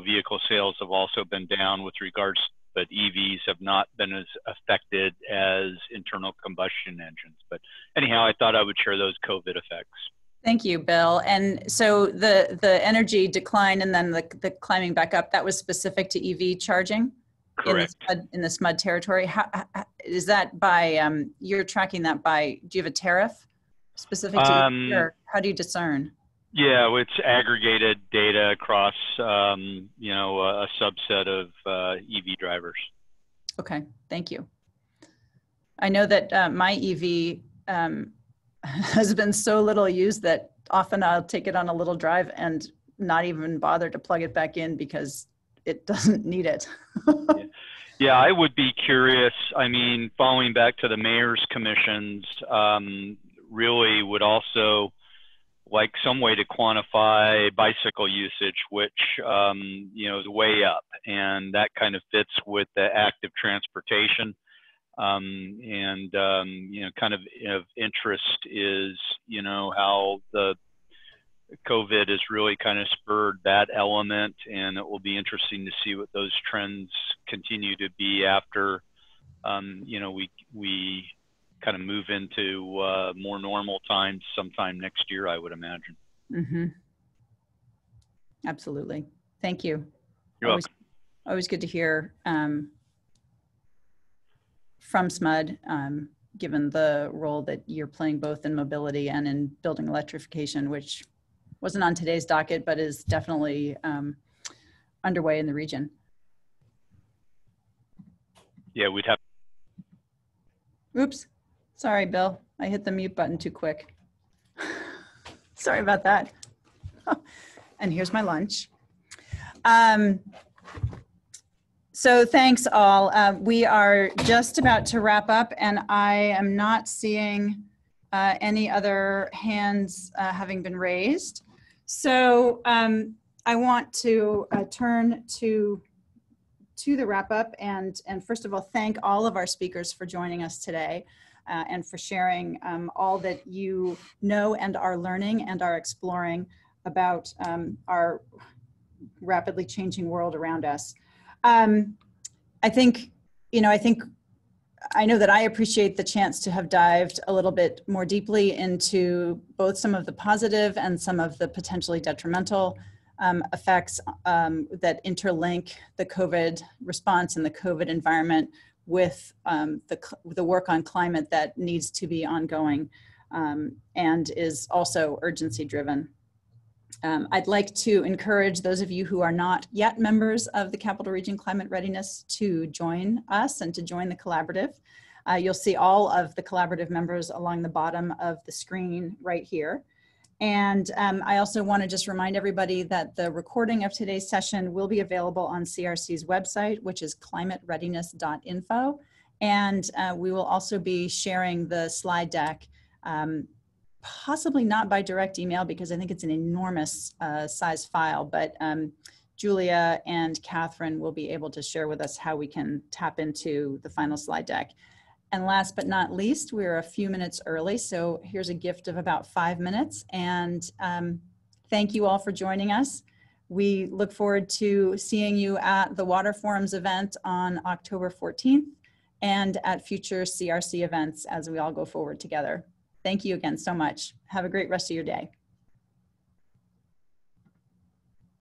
vehicle sales have also been down with regards, but EVs have not been as affected as internal combustion engines. But anyhow, I thought I would share those COVID effects. Thank you, Bill. And so the energy decline and then the climbing back up, that was specific to EV charging? Correct. In the SMUD territory. How is that by, you're tracking that by, do you have a tariff specific to EV, or how do you discern? Yeah, it's aggregated data across, a subset of EV drivers. Okay, thank you. I know that my EV has been so little used that often I'll take it on a little drive and not even bother to plug it back in because it doesn't need it. Yeah, I would be curious. I mean, following back to the mayor's commissions, really would also like some way to quantify bicycle usage, which, is way up, and that kind of fits with the active transportation. Kind of interest is, how the COVID has really kind of spurred that element, and it will be interesting to see what those trends continue to be after, we kind of move into more normal times sometime next year, I would imagine. Mm-hmm. Absolutely. Thank you. You're welcome. Always good to hear from SMUD, given the role that you're playing both in mobility and in building electrification, which wasn't on today's docket, but is definitely underway in the region. Yeah, we'd have. Oops. Sorry, Bill. I hit the mute button too quick. Sorry about that. And here's my lunch. So thanks all. We are just about to wrap up, and I am not seeing any other hands having been raised. So I want to turn to the wrap up and first of all, thank all of our speakers for joining us today and for sharing all that you know and are learning and are exploring about our rapidly changing world around us. I know that I appreciate the chance to have dived a little bit more deeply into both some of the positive and some of the potentially detrimental effects that interlink the COVID response and the COVID environment with the work on climate that needs to be ongoing and is also urgency driven. I'd like to encourage those of you who are not yet members of the Capital Region Climate Readiness to join us and to join the collaborative. You'll see all of the collaborative members along the bottom of the screen right here. And I also want to just remind everybody that the recording of today's session will be available on CRC's website, which is climatereadiness.info. And we will also be sharing the slide deck, possibly not by direct email because I think it's an enormous size file, but Julia and Catherine will be able to share with us how we can tap into the final slide deck. And last but not least, we're a few minutes early, so here's a gift of about 5 minutes. And thank you all for joining us. We look forward to seeing you at the Water Forums event on October 14th and at future CRC events as we all go forward together. Thank you again so much. Have a great rest of your day.